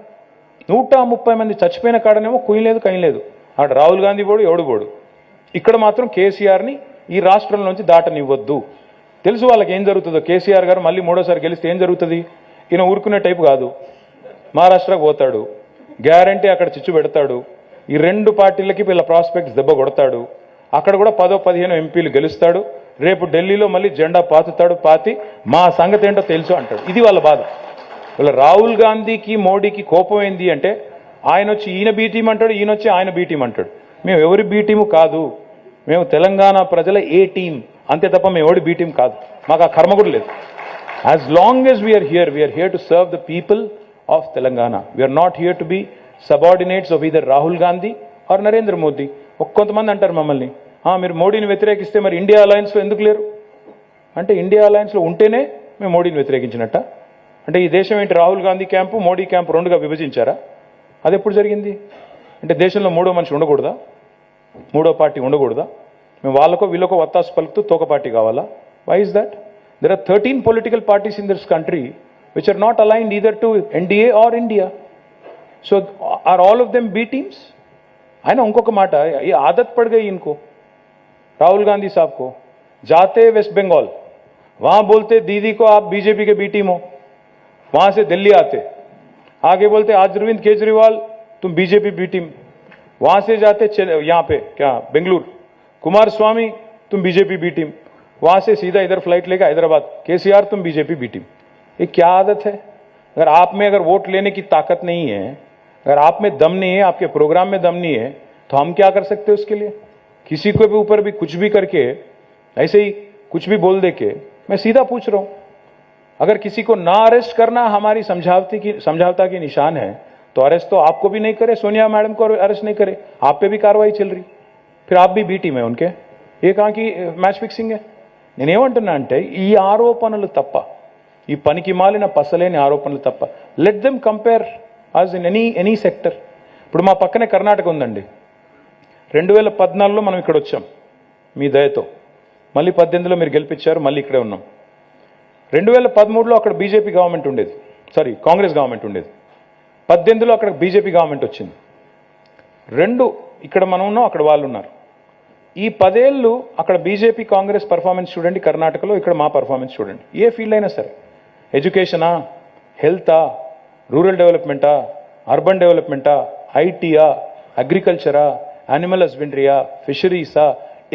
130 మంది చచ్చిపోయిన కాడనేమో కుయ్యలేదు కయ్యలేదు, అక్కడ రాహుల్ గాంధీ పోడు ఎవడు పోడు, ఇక్కడ మాత్రం కేసీఆర్ని ఈ రాష్ట్రంలోంచి దాటనివ్వద్దు. తెలుసు వాళ్ళకి ఏం జరుగుతుందో. కేసీఆర్ గారు మళ్ళీ 3వ సారి గెలిస్తే ఏం జరుగుతుంది, ఈయన ఊరుకునే టైపు కాదు, మహారాష్ట్రకు పోతాడు, గ్యారంటీ అక్కడ చిచ్చు పెడతాడు, ఈ 2 పార్టీలకి వీళ్ళ ప్రాస్పెక్ట్స్ దెబ్బ కొడతాడు, అక్కడ కూడా 10-15 ఎంపీలు గెలుస్తాడు, రేపు ఢిల్లీలో మళ్ళీ జెండా పాతుతాడు, పాతి మా సంగతి ఏంటో తెలుసు అంటాడు. ఇది వాళ్ళ బాధ. వీళ్ళ రాహుల్ గాంధీకి మోడీకి కోపం ఏంది అంటే, ఆయన వచ్చి ఈయన బీ టీం అంటాడు, ఈయన వచ్చి ఆయన బీ టీం అంటాడు. మేము ఎవరి బీ టీము కాదు, మేము తెలంగాణ ప్రజల ఏ టీం అంతే తప్ప మేము ఎవడి బీ టీం కాదు, మాకు ఆ కర్మ కూడా లేదు. As long as we are here to serve the people of Telangana. We are not here to be subordinates of either Rahul Gandhi or Narendra Modi. కొంతమంది అంటారు మమ్మల్ని, మీరు మోడీని వ్యతిరేకిస్తే మరి ఇండియా అలయన్స్లో ఎందుకు లేరు అంటే, ఇండియా అలయన్స్లో ఉంటేనే మేము మోడీని వ్యతిరేకించినట్ట అంటే, ఈ దేశం ఏంటి రాహుల్ గాంధీ క్యాంపు మోడీ క్యాంపు 2గా విభజించారా? అది ఎప్పుడు జరిగింది? అంటే దేశంలో 3వ మనిషి ఉండకూడదా, 3వ పార్టీ ఉండకూడదా? మేము వాళ్ళకో వీళ్ళకో వత్తాసు పలుకుతూ తోక పార్టీ కావాలా? Why is that? There are 13 political parties in this country which are not aligned either to NDA or India. So are all of them B teams? ఆయన ఇంకొక మాట, ఈ ఆదత్ పड़ गई इनको, राहुल गांधी साहब को, जाते वेस्ट बंगाल, वहां बोलते दीदी को आप बीजेपी के बी टीम हो, वहां से दिल्ली आते आगे बोलते आज अरविंद केजरीवाल तुम बीजेपी बी टीम, वहां से जाते यहाँ पे क्या बेंगलुरु, कुमार स्वामी तुम बीजेपी बी टीम, वहां से सीधा इधर फ्लाइट लेकर हैदराबाद, केसीआर तुम बीजेपी बी टीम. ये क्या आदत है? अगर आप में अगर वोट लेने की ताकत नहीं है, अगर आप में दम नहीं है, आपके प्रोग्राम में दम नहीं है, तो हम क्या कर सकते हैं उसके लिए? किसी को भी ऊपर भी कुछ भी करके ऐसे ही कुछ भी बोल दे के, मैं सीधा पूछ रहा हूं, अगर किसी को ना अरेस्ट करना हमारी समझौता की निशान है, तो अरेस्ट तो आपको भी नहीं करे, सोनिया मैडम को अरेस्ट नहीं करे, आप पे भी कार्रवाई चल रही, फिर आप भी बी टीम है उनके. ये कहां की मैच फिक्सिंग है? నేనేమంటున్నా అంటే, ఈ ఆరోపణలు తప్ప, ఈ పనికి మాలిన పసలేని ఆరోపణలు తప్ప, let them compare as in any sector. ఇప్పుడు మా పక్కనే కర్ణాటక ఉందండి. 2014లో మనం ఇక్కడ వచ్చాం మీ దయతో, మళ్ళీ 18లో మీరు గెలిపించారు, మళ్ళీ ఇక్కడే ఉన్నాం. 2013లో అక్కడ బీజేపీ గవర్నమెంట్ ఉండేది, కాంగ్రెస్ గవర్నమెంట్ ఉండేది. 18లో అక్కడ బీజేపీ గవర్నమెంట్ వచ్చింది. 2 ఇక్కడ మనం ఉన్నాం, అక్కడ వాళ్ళు ఉన్నారు. ఈ 10 ఏళ్ళు అక్కడ బీజేపీ కాంగ్రెస్ పర్ఫార్మెన్స్ చూడండి కర్ణాటకలో, ఇక్కడ మా పర్ఫార్మెన్స్ చూడండి. ఏ ఫీల్డ్ అయినా సరే, ఎడ్యుకేషనా, హెల్తా, రూరల్ డెవలప్మెంటా, అర్బన్ డెవలప్మెంటా, ఐటీయా, అగ్రికల్చరా, యానిమల్ హస్బెండరీయా, ఫిషరీసా,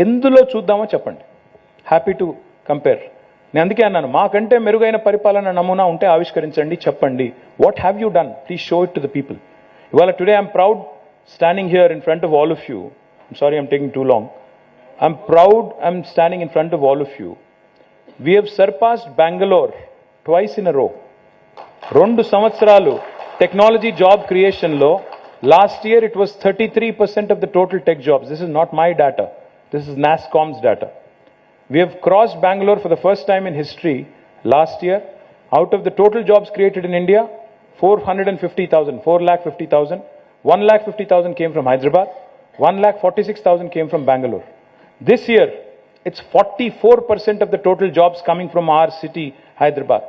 ఎందులో చూద్దామో చెప్పండి. Happy to compare. నేను అందుకే అన్నాను, మాకంటే మెరుగైన పరిపాలన నమూనా ఉంటే ఆవిష్కరించండి, చెప్పండి. What have you done? Please show it to the people. ఇవాళ today I'm proud standing here in front of all of you. I'm sorry I'm taking too long. I'm proud I'm standing in front of all of you. We have surpassed Bangalore twice in a row. 2 సంవత్సరాలు technology job క్రియేషన్లో last year it was 33% of the total tech jobs. This is not my data. This is NASSCOM's data. We have crossed Bangalore for the first time in history last year. Out of the total jobs created in India, 450,000, 1,50,000 came from Hyderabad, 1,46,000 came from Bangalore. This year, it's 44% of the total jobs coming from our city, Hyderabad.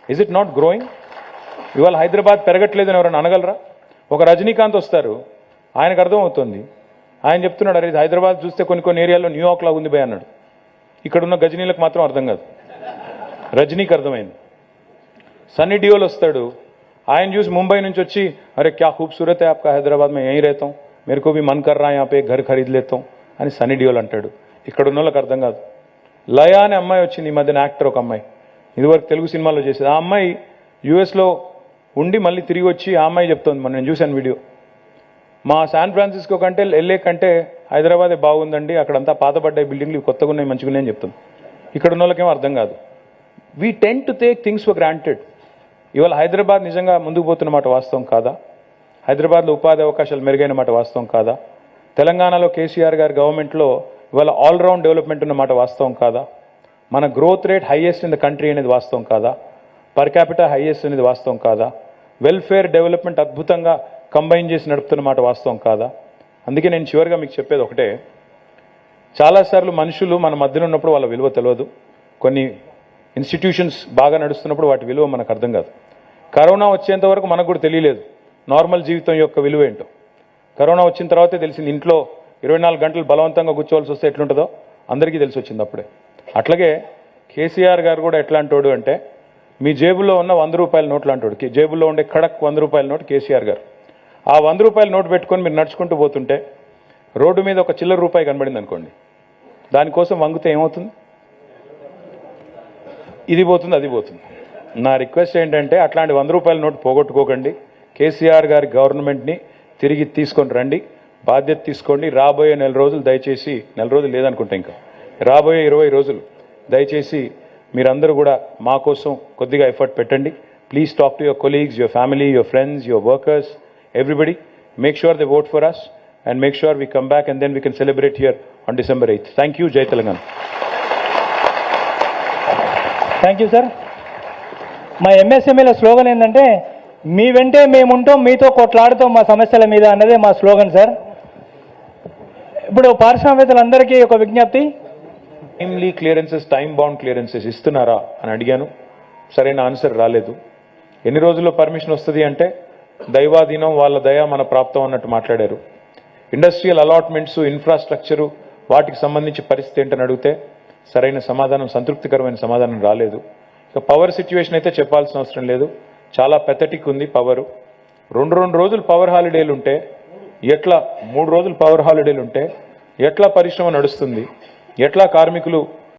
Is it not growing? ఇవాళ హైదరాబాద్ పెరగట్లేదని ఎవరైనా అనగలరా? ఒక రజనీకాంత్ వస్తారు, ఆయనకు అర్థమవుతుంది, ఆయన చెప్తున్నాడు, అరే హైదరాబాద్ చూస్తే కొన్ని ఏరియాల్లో న్యూయార్క్ లాగా ఉంది భయ్ అన్నాడు. ఇక్కడ ఉన్న గజనీలకు మాత్రం అర్థం కాదు, రజనీకి అర్థమైంది. సన్నీ డియోల్ వస్తాడు, ఆయన చూసి ముంబై నుంచి వచ్చి, అరే క్యా ఖూబ్సూరత్ హై ఆప్కా హైదరాబాద్ మే యहीं रहता हूं, मेरे को भी मन कर रहा है यहाँ पे एक घर खरीद लेता हूं అని సన్నీ డియోల్ అంటాడు. ఇక్కడ ఉన్న వాళ్ళకి అర్థం కాదు. లయ అనే అమ్మాయి వచ్చింది ఈ మధ్యన, యాక్టర్ ఒక అమ్మాయి, ఇదివరకు తెలుగు సినిమాలో చేసేది. ఆ అమ్మాయి యూఎస్లో ఉండి మళ్ళీ తిరిగి వచ్చి ఆ అమ్మాయి చెప్తోంది, మనం నేను చూశాను వీడియో, మా శాన్ ఫ్రాన్సిస్కో కంటే ఎల్ఏ కంటే హైదరాబాదే బాగుందండి, అక్కడంతా పాతబడ్డాయి బిల్డింగ్లు, ఇవి కొత్తగా ఉన్నాయి, మంచిగా ఉన్నాయని చెప్తుంది. ఇక్కడ ఉన్న వాళ్ళకేమో అర్థం కాదు. We tend to take things for granted. ఇవాళ హైదరాబాద్ నిజంగా ముందుకు పోతున్న మాట వాస్తవం కాదా? హైదరాబాద్లో ఉపాధి అవకాశాలు మెరుగైన మాట వాస్తవం కాదా? తెలంగాణలో కేసీఆర్ గారి గవర్నమెంట్లో ఇవాళ ఆల్రౌండ్ డెవలప్మెంట్ ఉన్న మాట వాస్తవం కాదా? మన growth rate highest in the country అనేది వాస్తవం కాదా? పర్ క్యాపిటల్ హైయెస్ట్ అనేది వాస్తవం కాదా? వెల్ఫేర్ డెవలప్మెంట్ అద్భుతంగా కంబైన్ చేసి నడుపుతున్న మాట వాస్తవం కాదా? అందుకే నేను చివరిగా మీకు చెప్పేది ఒకటే, చాలాసార్లు మనుషులు మన మధ్యలో ఉన్నప్పుడు వాళ్ళ విలువ తెలియదు, కొన్ని ఇన్స్టిట్యూషన్స్ బాగా నడుస్తున్నప్పుడు వాటి విలువ మనకు అర్థం కాదు. కరోనా వచ్చేంత వరకు మనకు కూడా తెలియలేదు నార్మల్ జీవితం యొక్క విలువ ఏంటో. కరోనా వచ్చిన తర్వాతే తెలిసింది, ఇంట్లో 24 గంటలు బలవంతంగా కూర్చోవలసి వస్తే ఎట్లుంటుందో అందరికీ తెలిసి వచ్చింది అప్పుడే. అట్లాగే కేసీఆర్ గారు కూడా ఎట్లాంటోడు అంటే, మీ జేబులో ఉన్న 100 రూపాయల నోట్లు అంటాడు, జేబులో ఉండే ఖడక్ 100 రూపాయల నోటు కేసీఆర్ గారు. ఆ 100 రూపాయల నోటు పెట్టుకొని మీరు నడుచుకుంటూ పోతుంటే రోడ్డు మీద ఒక చిల్లర రూపాయి కనబడింది అనుకోండి, దానికోసం వంగితే ఏమవుతుంది? ఇది పోతుంది, అది పోతుంది. నా రిక్వెస్ట్ ఏంటంటే అట్లాంటి 100 రూపాయల నోటు పోగొట్టుకోకండి. కేసీఆర్ గారి గవర్నమెంట్ని తిరిగి తీసుకొని రండి, బాధ్యత తీసుకోండి. రాబోయే 4 రోజులు దయచేసి, 4 రోజులు లేదనుకుంటా, ఇంకా రాబోయే 20 రోజులు దయచేసి మీరందరూ కూడా మా కోసం కొద్దిగా ఎఫర్ట్ పెట్టండి. Please talk to your colleagues, your family, your friends, your workers, everybody. Make sure they vote for us and make sure we come back and then we can celebrate here on December 8th. Thank you. Jai Telangana. Thank you sir. మా ఎంఎస్ఎంఈల slogan ఏంటంటే, మీ వెంటే మేముంటాం, మీతో కొట్లాడుతాం మా సమస్యల మీద అన్నదే మా slogan sir. ఇప్పుడు పారిశ్రామికవేత్తలందరికీ ఒక విజ్ఞప్తి, timely clearances, time bound clearances ఇస్తున్నారా అని అడిగాను, సరైన ఆన్సర్ రాలేదు. ఎన్ని రోజుల్లో పర్మిషన్ వస్తుంది అంటే, దైవాధీనం, వాళ్ళ దయ మన ప్రాప్తం అన్నట్టు మాట్లాడారు. ఇండస్ట్రియల్ అలాట్మెంట్స్, ఇన్ఫ్రాస్ట్రక్చరు, వాటికి సంబంధించి పరిస్థితి ఏంటని అడిగితే సరైన సమాధానం, సంతృప్తికరమైన సమాధానం రాలేదు. ఇక పవర్ సిచ్యువేషన్ అయితే చెప్పాల్సిన అవసరం లేదు, చాలా పెథటిక్ ఉంది పవరు. 2 రోజులు పవర్ హాలిడేలు ఉంటే ఎట్లా, 3 రోజులు పవర్ హాలిడేలు ఉంటే ఎట్లా పరిశ్రమ నడుస్తుంది, ఎట్లా కార్మికులు